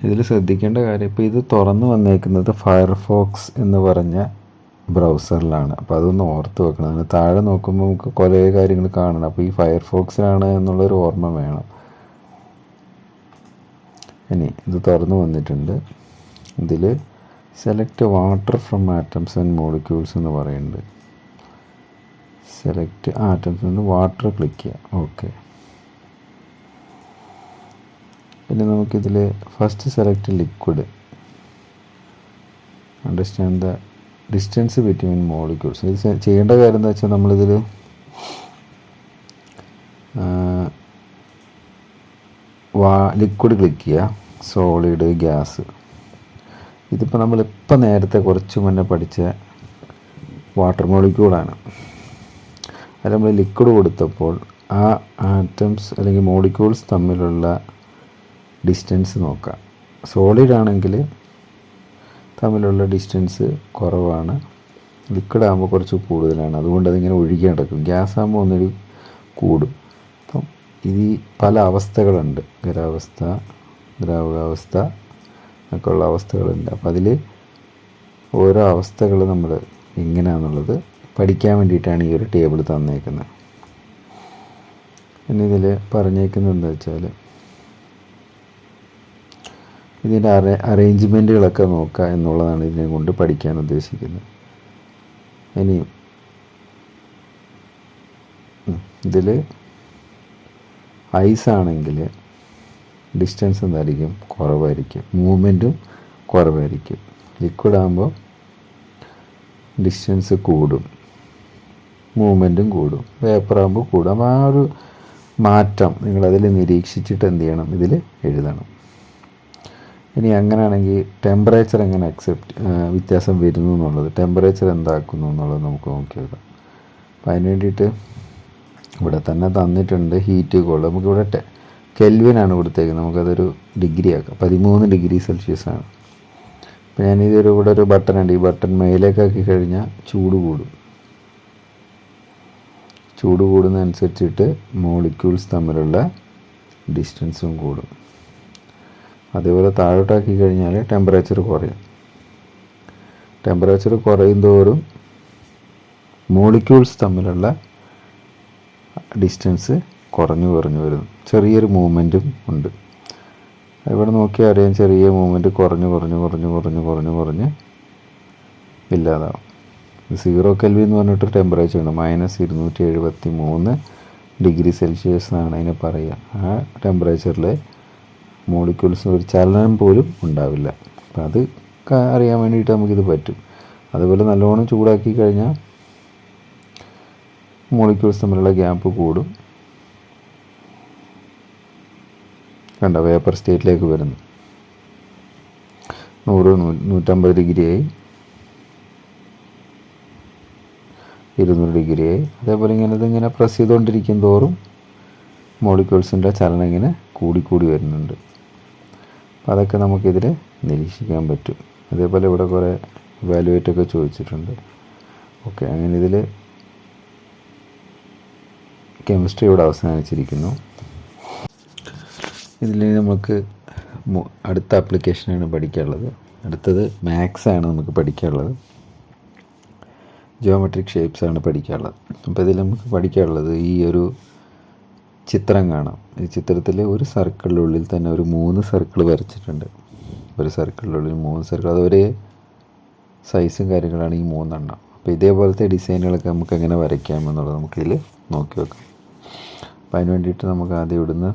ഇതിൽ ശ്രദ്ധിക്കേണ്ട കാര്യം, ഇപ്പോൾ ഇത് തുറന്നു വന്നേക്കുന്നത് ഫയർഫോക്സ് എന്ന് പറഞ്ഞ ബ്രൗസറിലാണ്. അപ്പോൾ അതൊന്ന് ഓർത്ത് വെക്കണം. അതിന് താഴെ നോക്കുമ്പോൾ നമുക്ക് കുറേ കാര്യങ്ങൾ കാണണം. അപ്പോൾ ഈ ഫയർഫോക്സിലാണ് എന്നുള്ളൊരു ഓർമ്മ വേണം. ഇനി ഇത് തുറന്നു വന്നിട്ടുണ്ട്. ഇതിൽ select water from atoms and molecules എന്ന് പറയുന്നുണ്ട്. സെലക്ട് ആറ്റംസ് നിന്ന് വാട്ടർ ക്ലിക്ക് ചെയ്യാം. ഓക്കെ, പിന്നെ നമുക്കിതിൽ first select liquid. Understand the distance between molecules. ഇത് ചെയ്യേണ്ട കാര്യം എന്താ വെച്ചാൽ, നമ്മളിതിൽ ലിക്വിഡ് ക്ലിക്ക് ചെയ്യുക, സോളിഡ്, ഗ്യാസ്. ഇതിപ്പോൾ നമ്മളിപ്പോൾ നേരത്തെ കുറച്ച് മുന്നേ പഠിച്ച വാട്ടർ മോളിക്യൂളാണ്. അത് നമ്മൾ ലിക്വിഡ് കൊടുത്തപ്പോൾ ആ ആറ്റംസ് അല്ലെങ്കിൽ മോളിക്യൂൾസ് തമ്മിലുള്ള ഡിസ്റ്റൻസ് നോക്കാം. സോളിഡ് ആണെങ്കിൽ തമ്മിലുള്ള ഡിസ്റ്റൻസ് കുറവാണ്, ലിക്വിഡ് ആകുമ്പോൾ കുറച്ച് കൂടുതലാണ്. അതുകൊണ്ട് അതിങ്ങനെ ഒഴുകി നടക്കും. ഗ്യാസ് ആകുമ്പോൾ ഒന്നൊരു കൂടും. അപ്പം ഇത് പല അവസ്ഥകളുണ്ട്, ഖരാവസ്ഥ, ദ്രാവകാവസ്ഥ ഒക്കെ ഉള്ള അവസ്ഥകളുണ്ട്. അപ്പോൾ അതിൽ ഓരോ അവസ്ഥകൾ നമ്മൾ എങ്ങനെയാണെന്നുള്ളത് പഠിക്കാൻ വേണ്ടിയിട്ടാണ് ഈ ഒരു ടേബിൾ തന്നേക്കുന്നത്. പിന്നെ ഇതിൽ പറഞ്ഞേക്കുന്നത് എന്താ വെച്ചാൽ, ഇതിൻ്റെ അറേഞ്ച്മെൻറ്റുകളൊക്കെ നോക്കുക എന്നുള്ളതാണ് ഇതിനെ കൊണ്ട് പഠിക്കാൻ ഉദ്ദേശിക്കുന്നത്. ഇനി ഇതിൽ ഐസ് ആണെങ്കിൽ ഡിസ്റ്റൻസ് എന്തായിരിക്കും? കുറവായിരിക്കും, മൂവ്മെൻറ്റും കുറവായിരിക്കും. ലിക്വിഡ് ആകുമ്പോൾ ഡിസ്റ്റൻസ് കൂടും, മൂവ്മെൻറ്റും കൂടും. വേപ്പർ ആകുമ്പോൾ കൂടും. അപ്പോൾ ആ ഒരു മാറ്റം നിങ്ങളതിൽ നിരീക്ഷിച്ചിട്ട് എന്ത് ചെയ്യണം? ഇതിൽ എഴുതണം. ഇനി അങ്ങനെയാണെങ്കിൽ ടെമ്പറേച്ചർ എങ്ങനെ വ്യത്യാസം വരുന്നു എന്നുള്ളത്, ടെമ്പറേച്ചർ എന്താക്കുന്നു എന്നുള്ളത് നമുക്ക് നോക്കി വെക്കാം. അപ്പോൾ അതിന് വേണ്ടിയിട്ട് ഇവിടെ തന്നെ തന്നിട്ടുണ്ട് ഹീറ്റ് കോൾഡ്. നമുക്കിവിടെ കെൽവിനാണ് കൊടുത്തേക്കുന്നത്. നമുക്കതൊരു ഡിഗ്രി ആക്കാം. 13 ഡിഗ്രി സെൽഷ്യസ് ആണ്. അപ്പോൾ ഞാനിതൊരു ഇവിടെ ഒരു ബട്ടൺ ഉണ്ട്. ഈ ബട്ടൺ മേലേക്കാക്കി കഴിഞ്ഞാൽ ചൂട് കൂടും. ചൂട് കൂടുന്നതനുസരിച്ചിട്ട് മോളിക്യൂൾസ് തമ്മിലുള്ള ഡിസ്റ്റൻസും കൂടും. അതേപോലെ താഴോട്ടാക്കി കഴിഞ്ഞാൽ ടെമ്പറേച്ചർ കുറയും. ടെമ്പറേച്ചർ കുറയും തോറും മോളിക്യൂൾസ് തമ്മിലുള്ള ഡിസ്റ്റൻസ് കുറഞ്ഞു വരുന്നു. ചെറിയൊരു മൂവ്മെൻറ്റും ഉണ്ട്. ഇവിടെ നോക്കിയാൽ അറിയാം, ചെറിയ മൂവ്മെൻറ്റ് കുറഞ്ഞ് ഇല്ലാതാവും. 0 കെൽവിൻ എന്ന് പറഞ്ഞിട്ട് ടെമ്പറേച്ചർ ഉണ്ട്. -273 ഡിഗ്രി സെൽഷ്യസ് എന്നാണ് അതിനെ പറയുക. ആ ടെമ്പറേച്ചറിൽ മോളിക്യൂൾസ് ഒരു ചലനം പോലും ഉണ്ടാവില്ല. അപ്പം അത് അറിയാൻ വേണ്ടിയിട്ട് നമുക്കിത് പറ്റും. അതുപോലെ നല്ലോണം ചൂടാക്കി കഴിഞ്ഞാൽ മോളിക്യൂൾസ് തമ്മിലുള്ള ഗ്യാപ്പ് കൂടും. കണ്ട, വേപ്പർ സ്റ്റേറ്റിലേക്ക് വരുന്നു. 100-150 ഡിഗ്രിയായി. 200 ഡിഗ്രിയായി. അതേപോലെ ഇതിങ്ങനെ പ്രസ് ചെയ്തുകൊണ്ടിരിക്കും തോറും മോളിക്യൂൾസിൻ്റെ ചലനം ഇങ്ങനെ കൂടിക്കൂടി വരുന്നുണ്ട്. അപ്പോൾ അതൊക്കെ നമുക്കിതിൽ നിരീക്ഷിക്കാൻ പറ്റും. അതേപോലെ ഇവിടെ കുറേ വാലുവേറ്റൊക്കെ ചോദിച്ചിട്ടുണ്ട്. ഓക്കെ, അങ്ങനെ ഇതിൽ കെമിസ്ട്രി ഇവിടെ അവസാനിച്ചിരിക്കുന്നു. ഇതിൽ നമുക്ക് അടുത്ത ആപ്ലിക്കേഷനാണ് പഠിക്കാനുള്ളത്. അടുത്തത് മാത്സ് ആണ് നമുക്ക് പഠിക്കാനുള്ളത്. ജിയോമെട്രിക് ഷേപ്സ് ആണ് പഠിക്കാനുള്ളത്. അപ്പോൾ ഇതിൽ നമുക്ക് പഠിക്കാനുള്ളത് ഈ ഒരു ചിത്രം കാണാം. ഈ ചിത്രത്തിൽ ഒരു സർക്കിളിനുള്ളിൽ തന്നെ ഒരു 3 സർക്കിൾ വരച്ചിട്ടുണ്ട്. ഒരു സർക്കിളിനുള്ളിൽ 3 സർക്കിൾ, അത് ഒരേ സൈസും കാര്യങ്ങളാണ് ഈ 3 എണ്ണം. അപ്പോൾ ഇതേപോലത്തെ ഡിസൈനുകളൊക്കെ നമുക്ക് എങ്ങനെ വരയ്ക്കാമെന്നുള്ളത് നമുക്കിതിൽ നോക്കി വെക്കാം. അപ്പോൾ അതിന് വേണ്ടിയിട്ട് നമുക്ക് ആദ്യം ഇവിടുന്ന്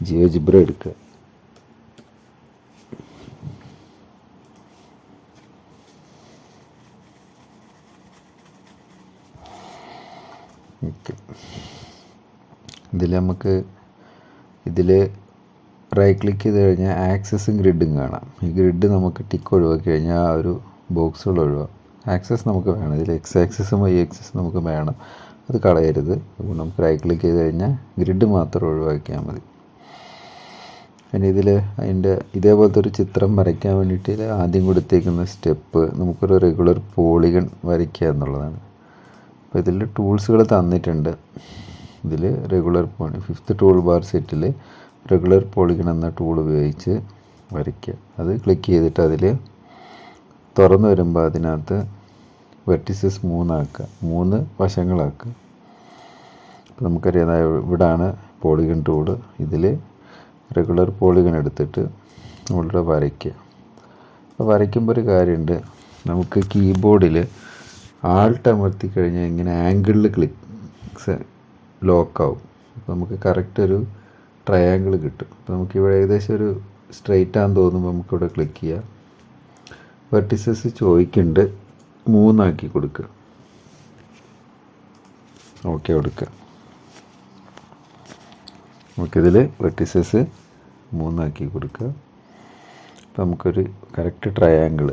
ജിയോജിബ്ര എടുക്കുക. ഓക്കെ, ഇതിൽ റൈറ്റ് ക്ലിക്ക് ചെയ്ത് കഴിഞ്ഞാൽ ആക്സസും ഗ്രിഡും കാണാം. ഈ ഗ്രിഡ് നമുക്ക് ടിക്ക് ഒഴിവാക്കി കഴിഞ്ഞാൽ ആ ഒരു ബോക്സുകൾ ഒഴിവാക്കും. ആക്സസ് നമുക്ക് വേണം, ഇതിൽ എക്സ് ആക്സസും വൈ ആക്സസും നമുക്ക് വേണം, അത് കളയരുത്. അപ്പോൾ നമുക്ക് റൈറ്റ് ക്ലിക്ക് ചെയ്ത് കഴിഞ്ഞാൽ ഗ്രിഡ് മാത്രം ഒഴിവാക്കിയാൽ മതി. പിന്നെ അതിൻ്റെ ഇതേപോലത്തെ ഒരു ചിത്രം വരയ്ക്കാൻ വേണ്ടിയിട്ട് ആദ്യം കൊടുത്തേക്കുന്ന സ്റ്റെപ്പ് നമുക്കൊരു റെഗുലർ പോളിഗൺ വരയ്ക്കുക എന്നുള്ളതാണ്. അപ്പോൾ ഇതിൽ ടൂൾസുകൾ തന്നിട്ടുണ്ട്. ഇതിൽ റെഗുലർ 5th ടൂൾ ബാർ സെറ്റിൽ റെഗുലർ പോളിഗൺ എന്ന ടൂൾ ഉപയോഗിച്ച് വരയ്ക്കുക. അത് ക്ലിക്ക് ചെയ്തിട്ട് അതിൽ തുറന്നു വരുമ്പോൾ അതിനകത്ത് വെർട്ടിസസ് 3 ആക്കുക, 3 വശങ്ങളാക്കുക. അപ്പോൾ നമുക്കറിയാം ഇവിടാണ് പോളിഗൺ ടൂള്. ഇതിൽ റെഗുലർ പോളിഗൺ എടുത്തിട്ട് നമ്മളിവിടെ വരയ്ക്കുക. അപ്പോൾ വരയ്ക്കുമ്പോൾ ഒരു കാര്യമുണ്ട്, നമുക്ക് കീബോർഡിൽ ആൾട്ട് അമർത്തി കഴിഞ്ഞാൽ ഇങ്ങനെ ആംഗിളിൽ ലോക്കാവും. അപ്പോൾ നമുക്ക് കറക്റ്റ് ഒരു ട്രയാങ്കിൾ കിട്ടും. അപ്പോൾ നമുക്കിവിടെ ഏകദേശം ഒരു സ്ട്രെയിറ്റ് ആണെന്ന് തോന്നുമ്പോൾ നമുക്കിവിടെ ക്ലിക്ക് ചെയ്യാം. വെർട്ടിസസ് ചോദിക്കുന്നുണ്ട്, 3 ആക്കി കൊടുക്കുക. ഓക്കെ കൊടുക്കുക. നമുക്കിതിൽ വെർട്ടിസസ് 3 ആക്കി കൊടുക്കുക. അപ്പോൾ നമുക്കൊരു കറക്റ്റ് ട്രയാങ്കിൾ,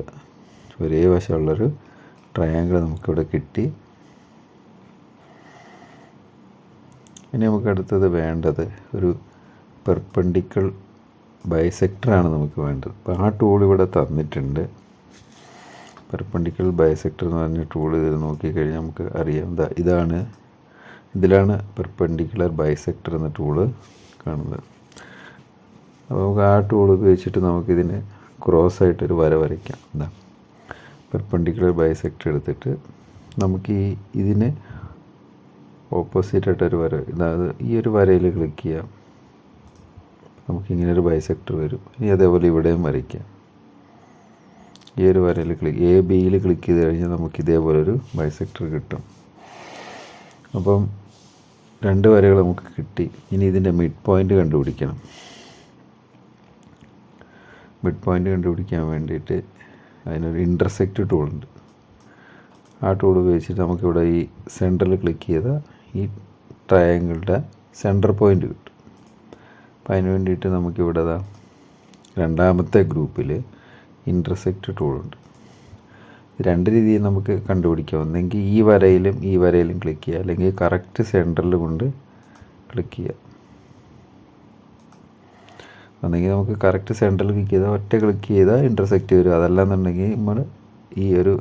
ഒരേ വശമുള്ളൊരു ട്രയാങ്കിൾ നമുക്കിവിടെ കിട്ടി. ഇനി നമുക്ക് അടുത്തത് വേണ്ടത് ഒരു പെർപെൻഡിക്കൽ ബൈസെക്ടറാണ് നമുക്ക് വേണ്ടത്. അപ്പോൾ ആ ടൂൾ ഇവിടെ തന്നിട്ടുണ്ട്. പെർപെൻഡിക്കൽ ബൈസെക്ടർ എന്ന് പറഞ്ഞ ടൂൾ ഇതിൽ നോക്കിക്കഴിഞ്ഞാൽ നമുക്ക് അറിയാം, ഇതിലാണ് പെർപെൻഡിക്കുലർ ബൈസെക്ടർ എന്ന ടൂള് കാണുന്നത്. അപ്പോൾ നമുക്ക് ആ ടൂൾ ഉപയോഗിച്ചിട്ട് നമുക്കിതിന് ക്രോസ് ആയിട്ടൊരു വര വരയ്ക്കാം. പെർപെൻഡിക്കുലർ ബൈസെക്ടർ എടുത്തിട്ട് നമുക്ക് ഇതിന് ഓപ്പോസിറ്റായിട്ടൊരു വര, അതായത് ഈ ഒരു വരയിൽ ക്ലിക്ക് ചെയ്യാം. നമുക്കിങ്ങനൊരു ബൈസെക്ടർ വരും. ഇനി അതേപോലെ ഇവിടെയും വരയ്ക്കാം. ഈ ഒരു വരയിൽ ബിയിൽ ക്ലിക്ക് ചെയ്ത് കഴിഞ്ഞാൽ നമുക്ക് ഇതേപോലൊരു ബൈസെക്ടർ കിട്ടും. അപ്പം 2 വരകൾ നമുക്ക് കിട്ടി. ഇനി ഇതിൻ്റെ മിഡ് പോയിൻ്റ് കണ്ടുപിടിക്കണം. മിഡ് പോയിൻ്റ് കണ്ടുപിടിക്കാൻ വേണ്ടിയിട്ട് അതിനൊരു ഇൻ്റർസെക്റ്റ് ടൂളുണ്ട്. ആ ടൂൾ ഉപയോഗിച്ചിട്ട് നമുക്കിവിടെ ഈ സെൻറ്ററിൽ ക്ലിക്ക് ചെയ്താൽ ഈ ട്രയാങ്കിളുടെ സെൻറ്റർ പോയിൻ്റ് കിട്ടും. അപ്പോൾ അതിന് വേണ്ടിയിട്ട് നമുക്കിവിടെ 2ാമത്തെ ഗ്രൂപ്പിൽ ഇൻ്റർസെക്റ്റ് ടൂളുണ്ട്. 2 രീതിയിൽ നമുക്ക് കണ്ടുപിടിക്കാം. ഒന്നെങ്കിൽ ഈ വരയിലും ക്ലിക്ക് ചെയ്യുക, അല്ലെങ്കിൽ കറക്റ്റ് സെൻറ്ററിൽ കൊണ്ട് ക്ലിക്ക് ചെയ്യുക. ഒന്നെങ്കിൽ നമുക്ക് കറക്റ്റ് സെൻറ്ററിൽ ക്ലിക്ക് ചെയ്താൽ ഒറ്റ ക്ലിക്ക് ചെയ്താൽ ഇൻ്റർസെക്റ്റ് വരും. അതല്ലാന്നുണ്ടെങ്കിൽ നമ്മൾ ഈ ഒരു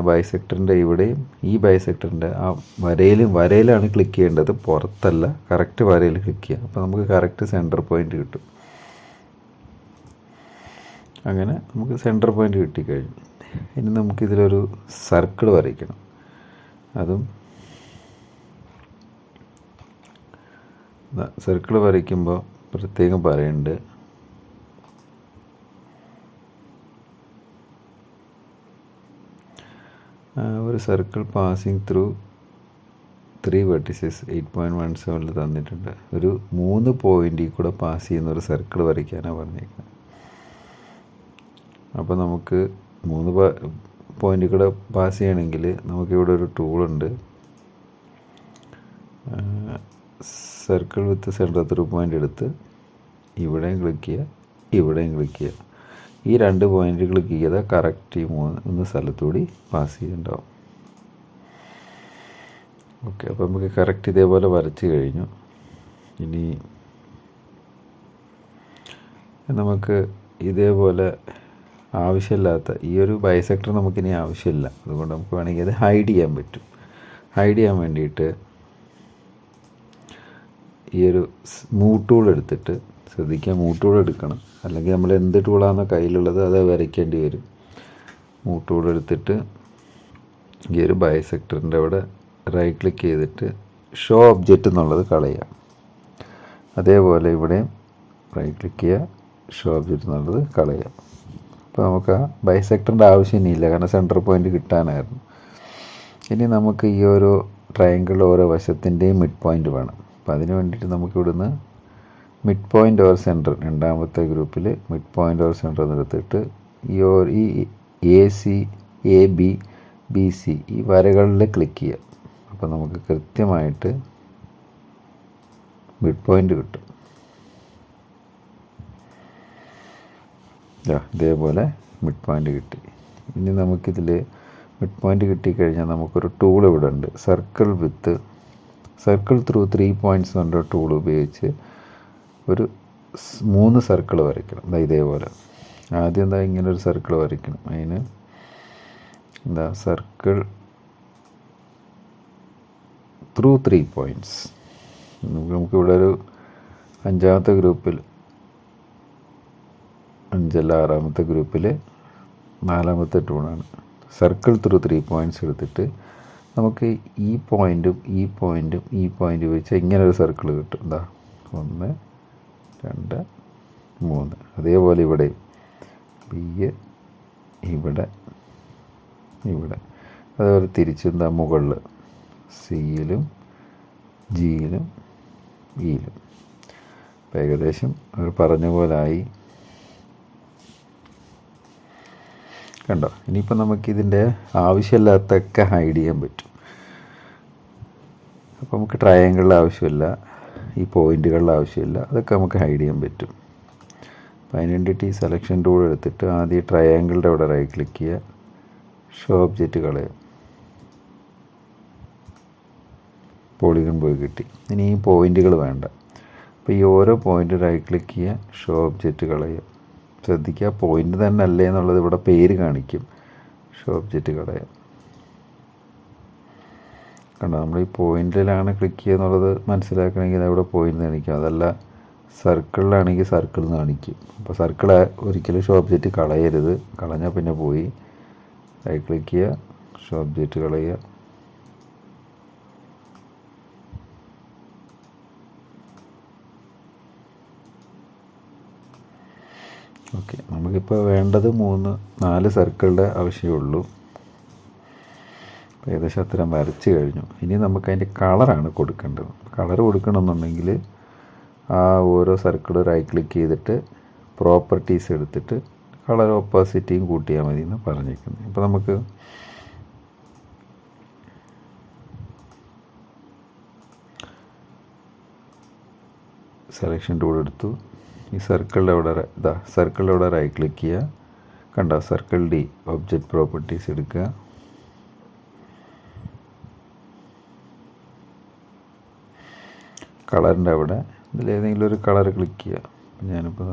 ബൈസെക്ടറിൻ്റെ ഇവിടെയും ഈ ബൈസെക്ടറിൻ്റെ ആ വരയിലാണ് ക്ലിക്ക് ചെയ്യേണ്ടത്, പുറത്തല്ല. കറക്റ്റ് വരയിൽ ക്ലിക്ക് ചെയ്യുക. അപ്പോൾ നമുക്ക് കറക്റ്റ് സെൻറ്റർ പോയിൻ്റ് കിട്ടും. അങ്ങനെ നമുക്ക് സെൻറ്റർ പോയിൻ്റ് കിട്ടിക്കഴിഞ്ഞു. ഇനി നമുക്കിതിലൊരു സർക്കിൾ വരയ്ക്കണം. അതും സർക്കിൾ വരയ്ക്കുമ്പോൾ പ്രത്യേകം പറയുന്നുണ്ട്, ഒരു സർക്കിൾ പാസിങ് ത്രൂ 3 വെർട്ടിസസ് 8.17 തന്നിട്ടുണ്ട്. ഒരു 3 പോയിൻ്റിൽ കൂടെ പാസ് ചെയ്യുന്ന ഒരു സർക്കിൾ വരയ്ക്കാനാണ് പറഞ്ഞേക്കുന്നത്. അപ്പോൾ നമുക്ക് 3 പോയിൻ്റിൽ കൂടെ പാസ് ചെയ്യണമെങ്കിൽ നമുക്കിവിടെ ഒരു ടൂളുണ്ട്, circle with centre through point എടുത്ത് ഇവിടെയും ക്ലിക്ക് ചെയ്യുക, ഇവിടെയും ക്ലിക്ക് ചെയ്യുക. ഈ 2 പോയിൻ്റ് ക്ലിക്ക് ചെയ്താൽ കറക്റ്റ് ഈ 3 സ്ഥലത്തുകൂടി പാസ് ചെയ്യുന്നുണ്ടാവും. ഓക്കെ, അപ്പോൾ നമുക്ക് കറക്റ്റ് ഇതേപോലെ വരച്ച് കഴിഞ്ഞു. ഇനി നമുക്ക് ഇതേപോലെ ആവശ്യമില്ലാത്ത ഈ ഒരു ബൈസെക്ടർ നമുക്കിനി ആവശ്യമില്ല. അതുകൊണ്ട് നമുക്ക് വേണമെങ്കിൽ അത് ഹൈഡ് ചെയ്യാൻ പറ്റും. ഹൈഡ് ചെയ്യാൻ വേണ്ടിയിട്ട് ഈ ഒരു മൂവ് ടൂൾ എടുത്തിട്ട്, ശ്രദ്ധിക്കുക, മൂവ് ടൂൾ എടുക്കണം, അല്ലെങ്കിൽ നമ്മൾ എന്ത് ടൂളാണോ കയ്യിലുള്ളത് അത് വരയ്ക്കേണ്ടി വരും. മൂവ് ടൂൾ എടുത്തിട്ട് ഈ ഒരു ബൈസെക്ടറിൻ്റെ അവിടെ റൈറ്റ് ക്ലിക്ക് ചെയ്തിട്ട് ഷോ ഒബ്ജക്റ്റ് എന്നുള്ളത് കളയുക. അതേപോലെ ഇവിടെ റൈറ്റ് ക്ലിക്ക് ചെയ്യുക, ഷോ ഒബ്ജക്റ്റ് എന്നുള്ളത് കളയുക. അപ്പോൾ നമുക്ക് ആ ബൈസെക്ടറിൻ്റെ ആവശ്യം ഇനിയില്ല, കാരണം സെൻറ്റർ പോയിൻ്റ് കിട്ടാനായിരുന്നു. ഇനി നമുക്ക് ഈ ഓരോ ട്രയാങ്കിൾ ഓരോ വശത്തിൻ്റെയും മിഡ് പോയിൻ്റ് വേണം. അപ്പോൾ അതിന് വേണ്ടിയിട്ട് നമുക്ക് ഇവിടുന്ന് മിഡ് പോയിൻ്റ് ഓർ സെൻറ്റർ, രണ്ടാമത്തെ ഗ്രൂപ്പിൽ മിഡ് പോയിൻ്റ് ഓർ സെൻറ്റർ എന്നെടുത്തിട്ട് ഈ A C, A B, B C ഈ വരകളിൽ ക്ലിക്ക് ചെയ്യുക. അപ്പോൾ നമുക്ക് കൃത്യമായിട്ട് മിഡ് പോയിൻ്റ് കിട്ടും. ഇതേപോലെ മിഡ് പോയിൻ്റ് കിട്ടി. ഇനി നമുക്കിതിൽ മിഡ് പോയിൻ്റ് കിട്ടിക്കഴിഞ്ഞാൽ നമുക്കൊരു ടൂൾ ഇവിടെ ഉണ്ട്, സർക്കിൾ ത്രൂ 3 പോയിൻറ്റ്സ് എன்ற ടൂൾ ഉപയോഗിച്ച് ഒരു 3 സർക്കിൾ വരയ്ക്കണം. ഇതേപോലെ ആദ്യം ഇങ്ങനെ ഒരു സർക്കിൾ വരയ്ക്കണം. അതിന് സർക്കിൾ ത്രൂ 3 പോയിൻറ്റ്സ്. നമുക്കിവിടെ ഒരു 5ാമത്തെ ഗ്രൂപ്പിൽ 6ാമത്തെ ഗ്രൂപ്പിൽ 4ാമത്തെ ടൂളാണ്. സർക്കിൾ ത്രൂ 3 പോയിൻറ്റ്സ് എടുത്തിട്ട് നമുക്ക് ഈ പോയിൻറ്റും ഈ പോയിൻറ്റും ഈ പോയിൻറ്റ് വെച്ച് ഇങ്ങനെ ഒരു സർക്കിൾ കിട്ടും. 1 2 3. അതേപോലെ ഇവിടെ ബി ഇവിടെ അതേപോലെ തിരിച്ച് മുകളിൽ സിയിലും ജിയിലും ഇയിലും. അപ്പോൾ ഏകദേശം അവർ പറഞ്ഞ പോലായി. കണ്ടോ? ഇനിയിപ്പോൾ നമുക്കിതിൻ്റെ ആവശ്യമില്ലാത്തൊക്കെ ഹൈഡ് ചെയ്യാൻ പറ്റും. അപ്പോൾ നമുക്ക് ട്രയാങ്കിളിൻ്റെ ആവശ്യമില്ല, ഈ പോയിൻറ്റുകളുടെ ആവശ്യമില്ല, അതൊക്കെ നമുക്ക് ഹൈഡ് ചെയ്യാൻ പറ്റും. അപ്പോൾ അതിന് വേണ്ടിയിട്ട് ഈ സെലക്ഷൻ ടൂൾ എടുത്തിട്ട് ആദ്യം ട്രയാങ്കിളിൻ്റെ അവിടെ റൈറ്റ് ക്ലിക്ക് ചെയ്യുക, ഷോ ഒബ്ജക്റ്റ് കളയുക. പോളിഗൺ പോയി കിട്ടി. ഇനി ഈ പോയിൻറ്റുകൾ വേണ്ട. അപ്പോൾ ഈ ഓരോ പോയിൻ്റ് റൈറ്റ് ക്ലിക്ക് ചെയ്യുക, ഷോ ഒബ്ജക്റ്റ് കളയുക. ശ്രദ്ധിക്കുക, പോയിൻ്റ് തന്നെ അല്ലേ എന്നുള്ളത് ഇവിടെ പേര് കാണിക്കും. ഷോ ഒബ്ജക്റ്റ് കളയുക. കണ്ടോ? നമ്മൾ ഈ പോയിൻറ്റിലാണ് ക്ലിക്ക് ചെയ്യുക എന്നുള്ളത് മനസ്സിലാക്കണമെങ്കിൽ അവിടെ പോയിൻ്റ് കാണിക്കും. അതല്ല സർക്കിളിലാണെങ്കിൽ സർക്കിൾ എന്ന് കാണിക്കും. അപ്പോൾ സർക്കിൾ ഒരിക്കലും ഷോ ഒബ്ജക്റ്റ് കളയരുത്. കളഞ്ഞാൽ പിന്നെ പോയി. റൈറ്റ് ക്ലിക്ക് ചെയ്യുക, ഷോ ഒബ്ജക്റ്റ് കളയുക. ഓക്കെ, നമുക്കിപ്പോൾ വേണ്ടത് 4 സർക്കിളുടെ ആവശ്യമുള്ളൂ. ഏകദേശം അത്രയും വരച്ച് കഴിഞ്ഞു. ഇനി നമുക്കതിൻ്റെ കളറാണ് കൊടുക്കേണ്ടത്. കളർ കൊടുക്കണമെന്നുണ്ടെങ്കിൽ ആ ഓരോ സർക്കിൾ റൈറ്റ് ക്ലിക്ക് ചെയ്തിട്ട് പ്രോപ്പർട്ടീസ് എടുത്തിട്ട് കളർ ഓപ്പോസിറ്റിയും കൂട്ടിയാൽ മതി എന്ന് പറഞ്ഞിരിക്കുന്നത്. അപ്പോൾ നമുക്ക് സെലക്ഷൻ ടൂൾ എടുത്തു. ഈ സർക്കിളിൻ്റെ അവിടെ റൈറ്റ് ക്ലിക്ക് ചെയ്യുക. കണ്ടോ? സർക്കിൾ ഡി, ഒബ്ജക്റ്റ് പ്രോപ്പർട്ടീസ് എടുക്കുക. കളറിൻ്റെ അവിടെ ഇതിലേതെങ്കിലും ഒരു കളർ ക്ലിക്ക് ചെയ്യുക. ഞാനിപ്പോൾ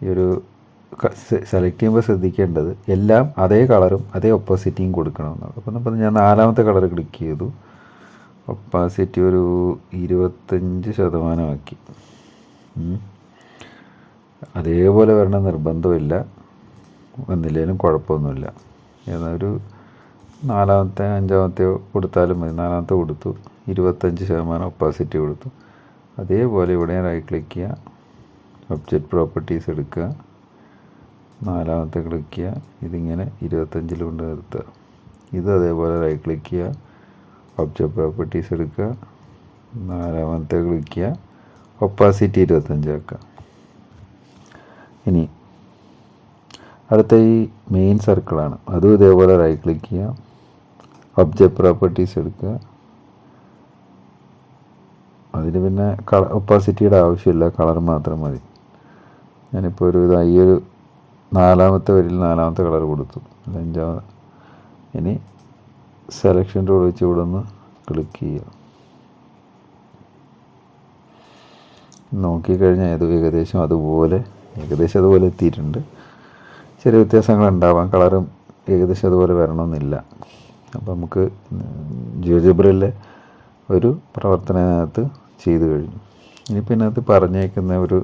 ഈ ഒരു സെലക്ട് ചെയ്യുമ്പോൾ ശ്രദ്ധിക്കേണ്ടത് എല്ലാം അതേ കളറും അതേ ഒപ്പോസിറ്റിയും കൊടുക്കണമെന്നാണ്. അപ്പോൾ ഞാൻ 4ാമത്തെ കളർ ക്ലിക്ക് ചെയ്തു. ഒപ്പാസിറ്റി ഒരു 25% ആക്കി. അതേപോലെ വരണ നിർബന്ധമില്ല, വന്നില്ലേലും കുഴപ്പമൊന്നുമില്ല. ഏതൊരു 4ാമത്തെ 5ാമത്തെയോ കൊടുത്താലും മതി. 4ാമത്തെ കൊടുത്തു, 25% ഒപ്പാസിറ്റി കൊടുത്തു. അതേപോലെ ഇവിടെ റൈറ്റ് ക്ലിക്ക് ചെയ്യുക, ഒബ്ജക്റ്റ് പ്രോപ്പർട്ടീസ് എടുക്കുക, 4ാമത്തെ ക്ലിക്ക് ചെയ്യുക. ഇതിങ്ങനെ 25 കൊണ്ട് നിർത്തുക. ഇത് അതേപോലെ റൈറ്റ് ക്ലിക്ക് ചെയ്യുക, ഒബ്ജക്റ്റ് പ്രോപ്പർട്ടീസ് എടുക്കുക, 4ാമത്തെ ക്ലിക്ക് ചെയ്യുക, ഒപ്പാസിറ്റി 25 ആക്കുക. ഇനി അടുത്ത ഈ മെയിൻ സർക്കിളാണ്. അതും ഇതേപോലെ റൈറ്റ് ക്ലിക്ക് ചെയ്യുക, ഒബ്ജക്റ്റ് പ്രോപ്പർട്ടീസ് എടുക്കുക. അതിന് പിന്നെ ഒപ്പാസിറ്റിയുടെ ആവശ്യമില്ല, കളർ മാത്രം മതി. ഞാനിപ്പോൾ ഈ ഒരു 4ാമത്തെ വരിയിൽ 4ാമത്തെ കളർ കൊടുത്തു. 5ാമത്. ഇനി സെലക്ഷൻ ടൂൾ വെച്ച് ഇവിടെ നിന്ന് ക്ലിക്ക് ചെയ്യുക. നോക്കിക്കഴിഞ്ഞാൽ ഏകദേശം അതുപോലെ എത്തിയിട്ടുണ്ട്. ചെറിയ വ്യത്യാസങ്ങളുണ്ടാവാം, കളറും ഏകദേശം അതുപോലെ വരണമെന്നില്ല. അപ്പോൾ നമുക്ക് ജിയോജെബ്രയിലെ ഒരു പ്രവർത്തനത്തിനകത്ത് ചെയ്ത് കഴിഞ്ഞു. ഇനിയിപ്പോൾ ഇതിനകത്ത് പറഞ്ഞേക്കുന്ന ഒരു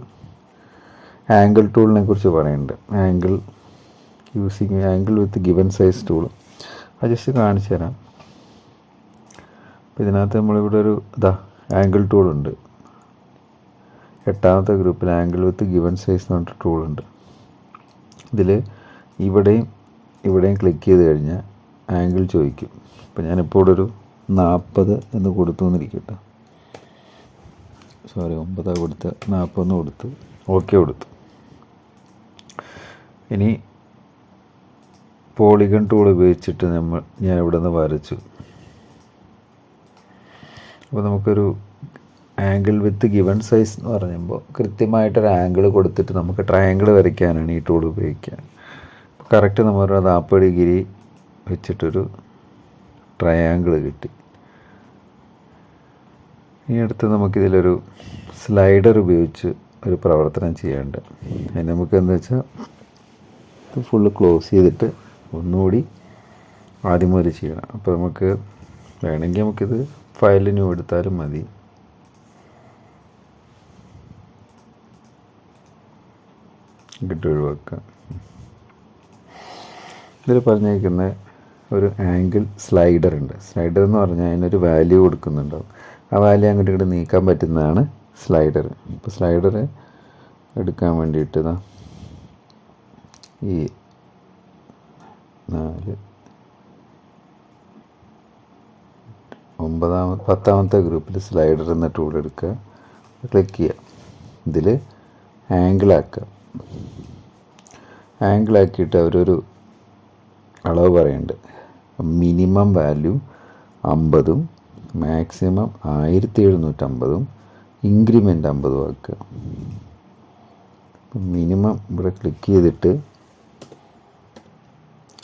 ആംഗിൾ ടൂളിനെ കുറിച്ച് പറയുന്നുണ്ട്. ആംഗിൾ വിത്ത് ഗിവൻ സൈസ് ടൂൾ. അത് ജസ്റ്റ് കാണിച്ചു തരാം. അപ്പോൾ ഇതിനകത്ത് നമ്മളിവിടെ ഒരു ആംഗിൾ ടൂളുണ്ട്. 8ാമത്തെ ഗ്രൂപ്പിൽ ആംഗിൾ വിത്ത് ഗിവൻ സൈസ് എന്ന് പറഞ്ഞിട്ട് ടൂളുണ്ട്. ഇതിൽ ഇവിടെയും ക്ലിക്ക് ചെയ്ത് കഴിഞ്ഞാൽ ആംഗിൾ ചോദിക്കും. അപ്പോൾ ഞാനിപ്പോൾ ഇവിടെ ഒരു 40 എന്ന് കൊടുത്തു എന്നിരിക്കട്ടെ. 9 കൊടുത്ത് 40 കൊടുത്ത് ഓക്കെ കൊടുത്തു. ഇനി പോളിഗൺ ടൂൾ ഉപയോഗിച്ചിട്ട് ഞാൻ ഇവിടെ നിന്ന് വരച്ചു. അപ്പോൾ നമുക്കൊരു ആംഗിൾ വിത്ത് ഗിവൺ സൈസ് എന്ന് പറയുമ്പോൾ കൃത്യമായിട്ടൊരു ആംഗിൾ കൊടുത്തിട്ട് നമുക്ക് ട്രയാങ്കിൾ വരയ്ക്കാനാണ് ഈ ടൂൾ ഉപയോഗിക്കുക. കറക്റ്റ് നമ്മളൊരു 40 ഡിഗ്രി വെച്ചിട്ടൊരു ട്രയാങ്കിൾ കിട്ടി. ഇനി അടുത്ത് നമുക്കിതിലൊരു സ്ലൈഡർ ഉപയോഗിച്ച് ഒരു പ്രവർത്തനം ചെയ്യാനുണ്ട്. അതിന് നമുക്ക് എന്താ വെച്ചാൽ ഇത് ഫുള്ള് ക്ലോസ് ചെയ്തിട്ട് ഒന്നുകൂടി ആദ്യം മുതൽ ചെയ്യണം. അപ്പോൾ നമുക്ക് വേണമെങ്കിൽ നമുക്കിത് ഫയൽ ന്യൂ എടുത്താലും മതി. ഒഴിവാക്കാം. ഇതിൽ പറഞ്ഞിരിക്കുന്ന ഒരു ആംഗിൾ സ്ലൈഡർ ഉണ്ട്. സ്ലൈഡർ എന്ന് പറഞ്ഞാൽ അതിനൊരു വാല്യൂ കൊടുക്കുന്നുണ്ടാവും. ആ വാല്യൂ അങ്ങോട്ട് ഇങ്ങോട്ട് നീക്കാൻ പറ്റുന്നതാണ് സ്ലൈഡർ. ഇപ്പോൾ സ്ലൈഡർ എടുക്കാൻ വേണ്ടിയിട്ട് ഈ 4 10ാമത്തെ ഗ്രൂപ്പിൽ സ്ലൈഡർ എന്ന ടൂൾ എടുക്കുക, ക്ലിക്ക് ചെയ്യുക. ഇതിൽ ആംഗിളാക്കിയിട്ട് അവരൊരു അളവ് പറയുന്നുണ്ട്. മിനിമം വാല്യൂ 50ഉം മാക്സിമം 1750ഉം ഇൻക്രിമെൻ്റ് 50ഉം ആക്കുക. മിനിമം ഇവിടെ ക്ലിക്ക് ചെയ്തിട്ട്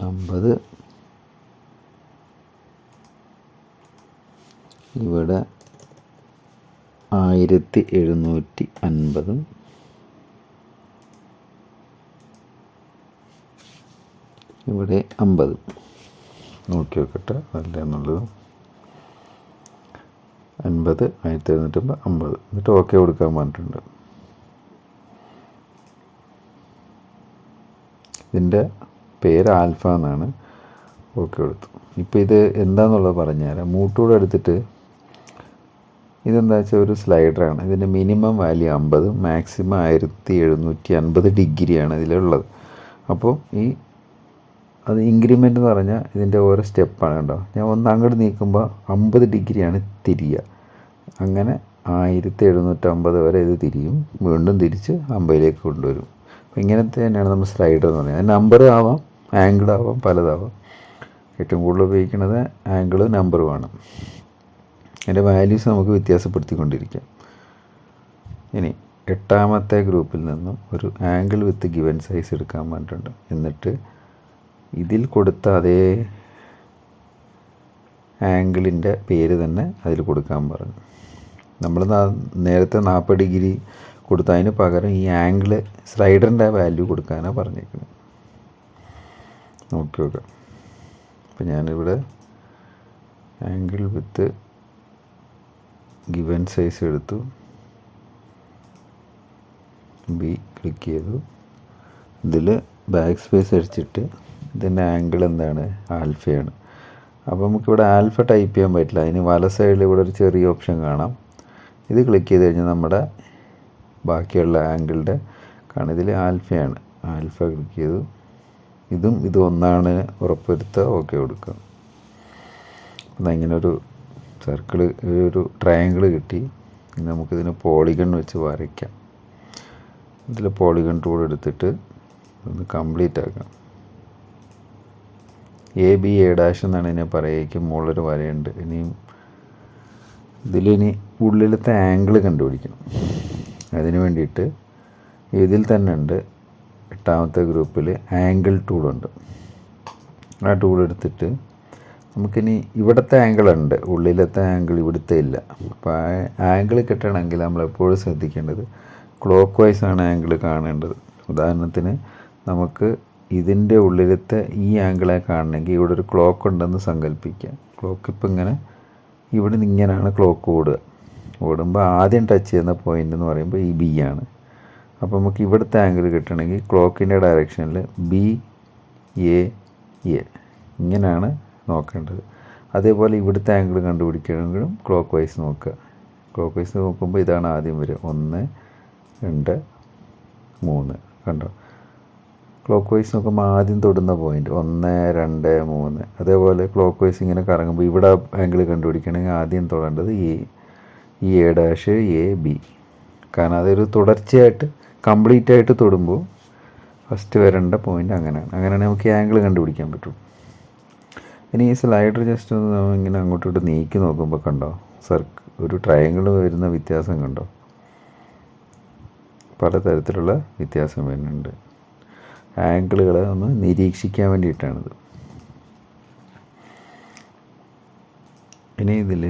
50, ഇവിടെ 1750ഉം ഇവിടെ 50. നോക്കി നോക്കട്ടെ അല്ല എന്നുള്ളത്. 50, 1750, 50. എന്നിട്ട് ഓക്കെ കൊടുക്കാൻ പറഞ്ഞിട്ടുണ്ട്. ഇതിൻ്റെ പേര് ആൽഫ എന്നാണ്. ഓക്കെ കൊടുത്തു. ഇപ്പോൾ ഇത് എന്താണെന്നുള്ളത് പറഞ്ഞുതരാം. മൂട്ടൂടെ എടുത്തിട്ട് ഇതെന്താ വെച്ചാൽ ഒരു സ്ലൈഡറാണ്. ഇതിൻ്റെ മിനിമം വാല്യൂ 50, മാക്സിമം 1750 ഡിഗ്രിയാണ് ഇതിലുള്ളത്. അപ്പോൾ അത് ഇൻക്രിമെൻ്റ് എന്ന് പറഞ്ഞാൽ ഇതിൻ്റെ ഓരോ സ്റ്റെപ്പാണ് കേട്ടോ. ഞാൻ ഒന്ന് അങ്ങോട്ട് നീക്കുമ്പോൾ 50 ഡിഗ്രിയാണ് തിരിയുക. അങ്ങനെ 1750 വരെ ഇത് തിരിയും. വീണ്ടും തിരിച്ച് 50ലേക്ക് കൊണ്ടുവരും. അപ്പോൾ ഇങ്ങനത്തെ തന്നെയാണ് നമ്മൾ സ്ലൈഡർ എന്ന് പറയുന്നത്. നമ്പർ ആവാം, ആംഗിൾ ആവാം, പലതാവാം. ഏറ്റവും കൂടുതൽ ഉപയോഗിക്കുന്നത് ആംഗിൾ നമ്പർ വേണം. അതിൻ്റെ വാല്യൂസ് നമുക്ക് വ്യത്യാസപ്പെടുത്തിക്കൊണ്ടിരിക്കാം. ഇനി 8ാമത്തെ ഗ്രൂപ്പിൽ നിന്നും ഒരു ആംഗിൾ വിത്ത് ഗിവൻ സൈസ് എടുക്കാൻ പറഞ്ഞിട്ടുണ്ട്. എന്നിട്ട് ഇതിൽ കൊടുത്ത അതേ ആംഗിളിൻ്റെ പേര് തന്നെ അതിൽ കൊടുക്കാൻ പറഞ്ഞു. നമ്മൾ നേരത്തെ 40 ഡിഗ്രി കൊടുത്തതിന് പകരം ഈ ആംഗിൾ സ്ലൈഡറിൻ്റെ വാല്യൂ കൊടുക്കാനാണ് പറഞ്ഞേക്കുന്നത്. നോക്കി നോക്കാം. അപ്പോൾ ഞാനിവിടെ ആംഗിൾ വിത്ത് ഗിവൻ സൈസ് എടുത്തു, ബി ക്ലിക്ക് ചെയ്തു. ഇതിൽ ബാക്ക് സ്പേസ് അടിച്ചിട്ട് ഇതിൻ്റെ ആംഗിൾ എന്താണ്, ആൽഫയാണ്. അപ്പോൾ നമുക്കിവിടെ ആൽഫ ടൈപ്പ് ചെയ്യാൻ പറ്റില്ല. അതിന് വല സൈഡിൽ ഇവിടെ ഒരു ചെറിയ ഓപ്ഷൻ കാണാം. ഇത് ക്ലിക്ക് ചെയ്ത് കഴിഞ്ഞാൽ നമ്മുടെ ബാക്കിയുള്ള ആംഗിളിൻ്റെ കാണാം. ഇതിൽ ആൽഫയാണ്. ആൽഫ ക്ലിക്ക് ചെയ്തു. ഇത് ഒന്നാണ് ഉറപ്പുവരുത്തുക. ഓക്കെ കൊടുക്കുക. എന്നാൽ ഇങ്ങനെ ഒരു സർക്കിള്, ഒരു ട്രയാങ്കിൾ കിട്ടി. നമുക്കിതിന് പോളിഗൺ വെച്ച് വരയ്ക്കാം. ഇതിൽ പോളിഗൺ ടൂൾ എടുത്തിട്ട് ഒന്ന് കംപ്ലീറ്റ് ആക്കാം. AB A' എന്നാണ് ഇതിനെ പറയുക. മുകളിലൊരു വരയുണ്ട്. ഇതിലിനി ഉള്ളിലത്തെ ആംഗിൾ കണ്ടുപിടിക്കണം. അതിന് വേണ്ടിയിട്ട് ഇതിൽ തന്നെ ഉണ്ട് 8ാമത്തെ ഗ്രൂപ്പിൽ ആംഗിൾ ടൂളുണ്ട്. ആ ടൂൾ എടുത്തിട്ട് നമുക്കിനി ഇവിടുത്തെ ആംഗിൾ ഉണ്ട്, ഉള്ളിലത്തെ ആംഗിൾ ഇവിടുത്തെ ഇല്ല. അപ്പോൾ ആ ആംഗിൾ കിട്ടണമെങ്കിൽ നമ്മളെപ്പോഴും ശ്രദ്ധിക്കേണ്ടത് ക്ലോക്ക് വൈസ് ആണ് ആംഗിൾ കാണേണ്ടത്. ഉദാഹരണത്തിന് നമുക്ക് ഇതിൻ്റെ ഉള്ളിലത്തെ ഈ ആംഗിളെ കാണണമെങ്കിൽ ഇവിടെ ഒരു ക്ലോക്ക് ഉണ്ടെന്ന് സങ്കല്പിക്കാം. ക്ലോക്ക് ഇപ്പം ഇങ്ങനെ ഇവിടെ നിന്ന് ഇങ്ങനെയാണ് ക്ലോക്ക് ഓടുമ്പോൾ ആദ്യം ടച്ച് ചെയ്യുന്ന പോയിൻ്റ് എന്ന് പറയുമ്പോൾ ഈ ബി ആണ്. അപ്പോൾ നമുക്ക് ഇവിടുത്തെ ആംഗിൾ കിട്ടണമെങ്കിൽ ക്ലോക്കിൻ്റെ ഡയറക്ഷനിൽ ബി എ എ ഇങ്ങനെയാണ് നോക്കേണ്ടത്. അതേപോലെ ഇവിടുത്തെ ആംഗിൾ കണ്ടുപിടിക്കണമെങ്കിലും ക്ലോക്ക് വൈസ് നോക്കുക. ക്ലോക്ക് വൈസ് നോക്കുമ്പോൾ ഇതാണ് ആദ്യം വരിക, 1 2 3 കണ്ടോ. ക്ലോക്ക് വൈസ് നോക്കുമ്പോൾ ആദ്യം തൊടുന്ന പോയിൻ്റ് 1 2 3. അതേപോലെ ക്ലോക്ക് വൈസ് ഇങ്ങനെ കറങ്ങുമ്പോൾ ഇവിടെ ആംഗിൾ കണ്ടുപിടിക്കണമെങ്കിൽ ആദ്യം തൊടേണ്ടത് ഈ എ ഡാഷ് എ ബി. കാരണം അതൊരു തുടർച്ചയായിട്ട് കംപ്ലീറ്റ് ആയിട്ട് തൊടുമ്പോൾ ഫസ്റ്റ് വരേണ്ട പോയിൻ്റ് അങ്ങനെയാണ് നമുക്ക് ഈ ആംഗിൾ കണ്ടുപിടിക്കാൻ പറ്റും. ഇനി ഈ സ്ലൈഡർ ജസ്റ്റ് ഒന്ന് ഇങ്ങനെ അങ്ങോട്ടോട്ട് നീക്കി നോക്കുമ്പോൾ കണ്ടോ ഒരു ട്രയാങ്കിൾ വരുന്ന വ്യത്യാസം കണ്ടോ, പലതരത്തിലുള്ള വ്യത്യാസം വരുന്നുണ്ട്. ആംഗിളുകളെ ഒന്ന് നിരീക്ഷിക്കാൻ വേണ്ടിയിട്ടാണിത്. ഇനി ഇതിൽ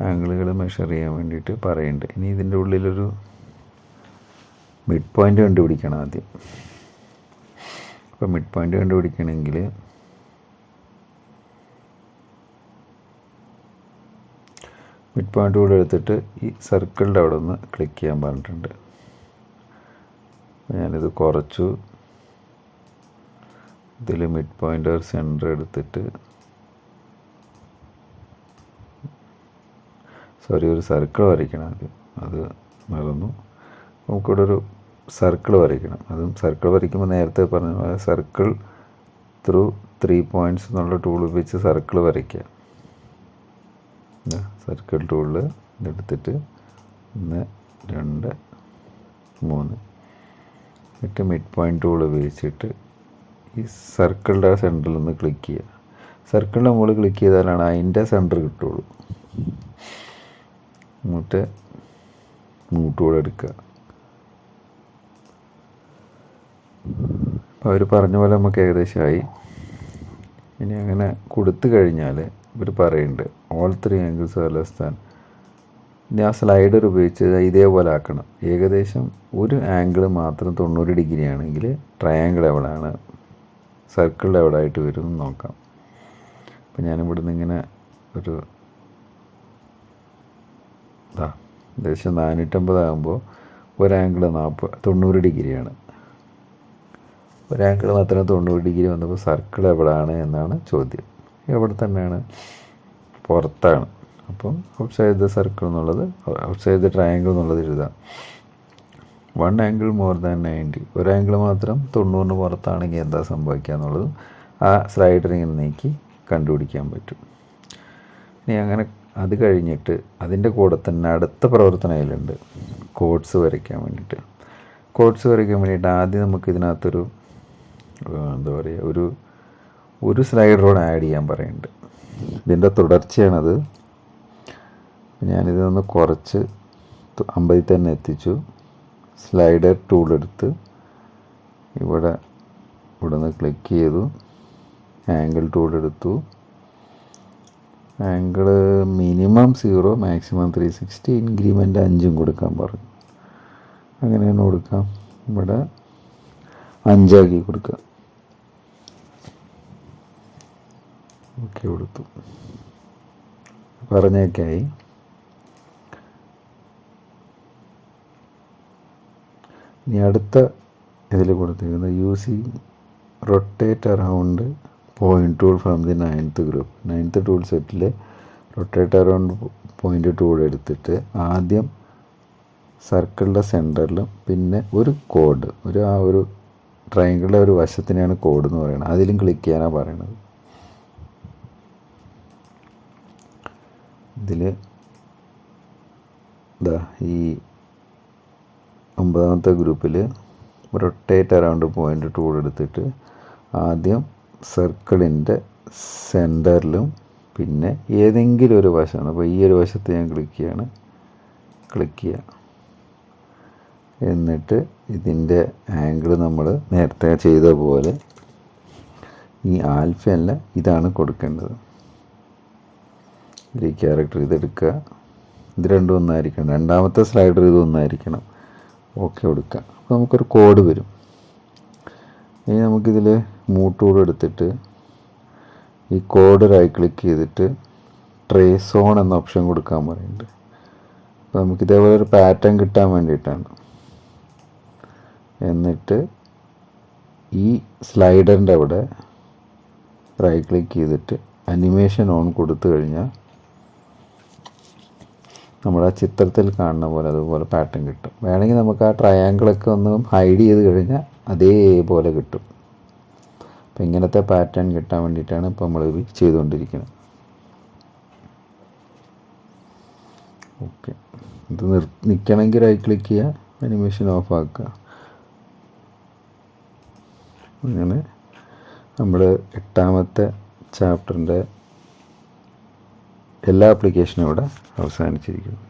ആംഗിളുകൾ മെഷർ ചെയ്യാൻ വേണ്ടിയിട്ട് പറയുന്നുണ്ട്. ഇനി ഇതിൻ്റെ ഉള്ളിലൊരു മിഡ് പോയിൻ്റ് കണ്ടുപിടിക്കണം ആദ്യം. അപ്പോൾ മിഡ് പോയിൻ്റ് കണ്ടുപിടിക്കണമെങ്കിൽ മിഡ് പോയിൻ്റ് കൂടെ എടുത്തിട്ട് ഈ സർക്കിളിൻ്റെ അവിടെ ഒന്ന് ക്ലിക്ക് ചെയ്യാൻ പറഞ്ഞിട്ടുണ്ട്. ഞാനിത് കുറച്ചു. ഇതിൽ മിഡ് പോയിൻ്റ് സെൻറ്റർ എടുത്തിട്ട് ഒരു സർക്കിൾ വരയ്ക്കണം ആദ്യം, അത് മറന്നു. നമുക്കിവിടെ ഒരു സർക്കിൾ വരയ്ക്കണം. അതും സർക്കിൾ വരയ്ക്കുമ്പോൾ നേരത്തെ പറഞ്ഞ പോലെ സർക്കിൾ ത്രൂ 3 പോയിൻറ്റ്സ് എന്നുള്ള ടൂൾ ഉപയോഗിച്ച് സർക്കിൾ വരയ്ക്കുക. സർക്കിൾ ടൂളിൽ ഇതെടുത്തിട്ട് 1 2 3 എന്നിട്ട് മിഡ് പോയിൻ്റ് ടൂൾ ഉപയോഗിച്ചിട്ട് ഈ സർക്കിളിൻ്റെ സെൻറ്ററിൽ നിന്ന് ക്ലിക്ക് ചെയ്യുക. സർക്കിളിൻ്റെ മുകളിൽ ക്ലിക്ക് ചെയ്താലാണ് അതിൻ്റെ സെൻറ്റർ കിട്ടുള്ളൂ. എന്നിട്ട് ടൂൾ എടുക്കുക. അപ്പോൾ അവർ പറഞ്ഞ പോലെ നമുക്ക് ഏകദേശമായി. ഇനി അങ്ങനെ കൊടുത്തു കഴിഞ്ഞാൽ ഇവർ പറയുന്നുണ്ട് all 3 angles are less than. ഇനി ആ സ്ലൈഡർ ഉപയോഗിച്ച് ഇതേപോലെ ആക്കണം. ഏകദേശം ഒരു ആംഗിൾ മാത്രം 90 ഡിഗ്രി ആണെങ്കിൽ ട്രയാങ്കിൾ എവിടെയാണ്, സർക്കിൾ എവിടെ ആയിട്ട് വരും എന്ന് നോക്കാം. അപ്പോൾ ഞാനിവിടുന്ന് ഇങ്ങനെ ഒരു ഏകദേശം 450 ആകുമ്പോൾ ഒരു ആംഗിൾ 90 ഡിഗ്രിയാണ്. ഒരു ആംഗിൾ മാത്രം 90 ഡിഗ്രി വന്നപ്പോൾ സർക്കിൾ എവിടെയാണ് എന്നാണ് ചോദ്യം. എവിടെ തന്നെയാണ്, പുറത്താണ്. അപ്പം ഔട്ട്സൈഡ് ദ സർക്കിൾ എന്നുള്ളത് ഔട്ട്സൈഡ് ദ ട്രയാങ്കിൾ എന്നുള്ളത് എഴുതാം. 1 ആംഗിൾ മോർ ദാൻ 90, ഒരു ആംഗിൾ മാത്രം 90 പുറത്താണെങ്കിൽ എന്താ സംഭവിക്കുക എന്നുള്ളത് ആ സ്ലൈഡർ ഇങ്ങനെ നീക്കി കണ്ടുപിടിക്കാൻ പറ്റും. ഇനി അങ്ങനെ അത് കഴിഞ്ഞിട്ട് അതിൻ്റെ കൂടെ തന്നെ അടുത്ത പ്രവർത്തനം അതിലുണ്ട്, കോഡ്സ് വരയ്ക്കാൻ വേണ്ടിയിട്ട്. കോഡ്സ് വരയ്ക്കാൻ വേണ്ടിയിട്ട് ആദ്യം നമുക്ക് ഇതിനകത്തൊരു എന്താ പറയുക ഒരു സ്ലൈഡറോട് ആഡ് ചെയ്യാൻ പറയുന്നുണ്ട്. ഇതിൻ്റെ തുടർച്ചയാണത്. ഞാനിതൊന്ന് കുറച്ച് 50 തന്നെ എത്തിച്ചു. സ്ലൈഡർ ടൂൾ എടുത്ത് ഇവിടെ നിന്ന് ക്ലിക്ക് ചെയ്തു. ആംഗിൾ ടൂൾ എടുത്തു. ആംഗിൾ മിനിമം 0, മാക്സിമം 360, ഇൻക്രിമെൻ്റ് 5 കൊടുക്കാൻ പറഞ്ഞു. അങ്ങനെ തന്നെ കൊടുക്കാം. ഇവിടെ 5 ആക്കി കൊടുക്കാം. ഓക്കെ കൊടുത്തു. പറഞ്ഞേക്കായി. ഇനി അടുത്ത ഇതിൽ കൊടുത്തിരിക്കുന്നത് using rotate around point tool from the 9th group. 9th tool settle rotate around point tool എടുത്തിട്ട് ആദ്യം സർക്കിളിൻ്റെ സെൻറ്ററിലും പിന്നെ ഒരു കോഡ് ഒരു ട്രയാങ്കിളിൻ്റെ ഒരു വശത്തിനെയാണ് കോഡ് എന്ന് പറയുന്നത്, അതിലും ക്ലിക്ക് ചെയ്യാനാണ് പറയണത്. ഇതിൽ ഈ 9th ഗ്രൂപ്പിൽ റൊട്ടേറ്റ് അറൗണ്ട് പോയിൻ്റ് ടൂൾ എടുത്തിട്ട് ആദ്യം സർക്കിളിൻ്റെ സെൻറ്ററിലും പിന്നെ ഏതെങ്കിലും ഒരു വശമാണ്. അപ്പോൾ ഈ ഒരു വശത്ത് ഞാൻ ക്ലിക്ക് ചെയ്യുക. എന്നിട്ട് ഇതിൻ്റെ ആംഗിൾ നമ്മൾ നേരത്തെ ചെയ്ത പോലെ ഈ ആൽഫയല്ല ഇതാണ് കൊടുക്കേണ്ടത്. ഈ ക്യാരക്ടർ ഇതെടുക്കുക, ഇത് രണ്ടും ഒന്നായിരിക്കണം, രണ്ടാമത്തെ സ്ലൈഡർ ഇതൊന്നായിരിക്കണം. ഓക്കെ കൊടുക്കുക. അപ്പോൾ നമുക്കൊരു കോഡ് വരും. ഇനി നമുക്കിതിൽ മൂവ് ടൂൾ എടുത്തിട്ട് ഈ കോഡ് റൈറ്റ് ക്ലിക്ക് ചെയ്തിട്ട് ട്രേസ് ഓൺ എന്ന ഓപ്ഷൻ കൊടുക്കാൻ പറയുന്നുണ്ട്. അപ്പോൾ നമുക്ക് ഇതേപോലെ ഒരു പാറ്റേൺ കിട്ടാൻ വേണ്ടിയിട്ടാണ്. എന്നിട്ട് ഈ സ്ലൈഡറിൻ്റെ അവിടെ റൈറ്റ് ക്ലിക്ക് ചെയ്തിട്ട് അനിമേഷൻ ഓൺ കൊടുത്തു കഴിഞ്ഞാൽ നമ്മൾ ആ ചിത്രത്തിൽ കാണുന്ന പോലെ അതുപോലെ പാറ്റേൺ കിട്ടും. വേണമെങ്കിൽ നമുക്ക് ആ ട്രയാങ്കിളൊക്കെ ഒന്ന് ഹൈഡ് ചെയ്ത് കഴിഞ്ഞാൽ അതേപോലെ കിട്ടും. അപ്പോൾ ഇങ്ങനത്തെ പാറ്റേൺ കിട്ടാൻ വേണ്ടിയിട്ടാണ് ഇപ്പോൾ നമ്മൾ ചെയ്തുകൊണ്ടിരിക്കുന്നത്. ഓക്കെ, ഇത് നിൽക്കണമെങ്കിൽ റൈറ്റ് ക്ലിക്ക് ചെയ്യുക, അനിമേഷൻ ഓഫ് ആക്കുക. അങ്ങനെ നമ്മൾ 8ാമത്തെ ചാപ്റ്ററിൻ്റെ എല്ലാ ആപ്ലിക്കേഷനും ഇവിടെ അവസാനിച്ചിരിക്കുന്നു.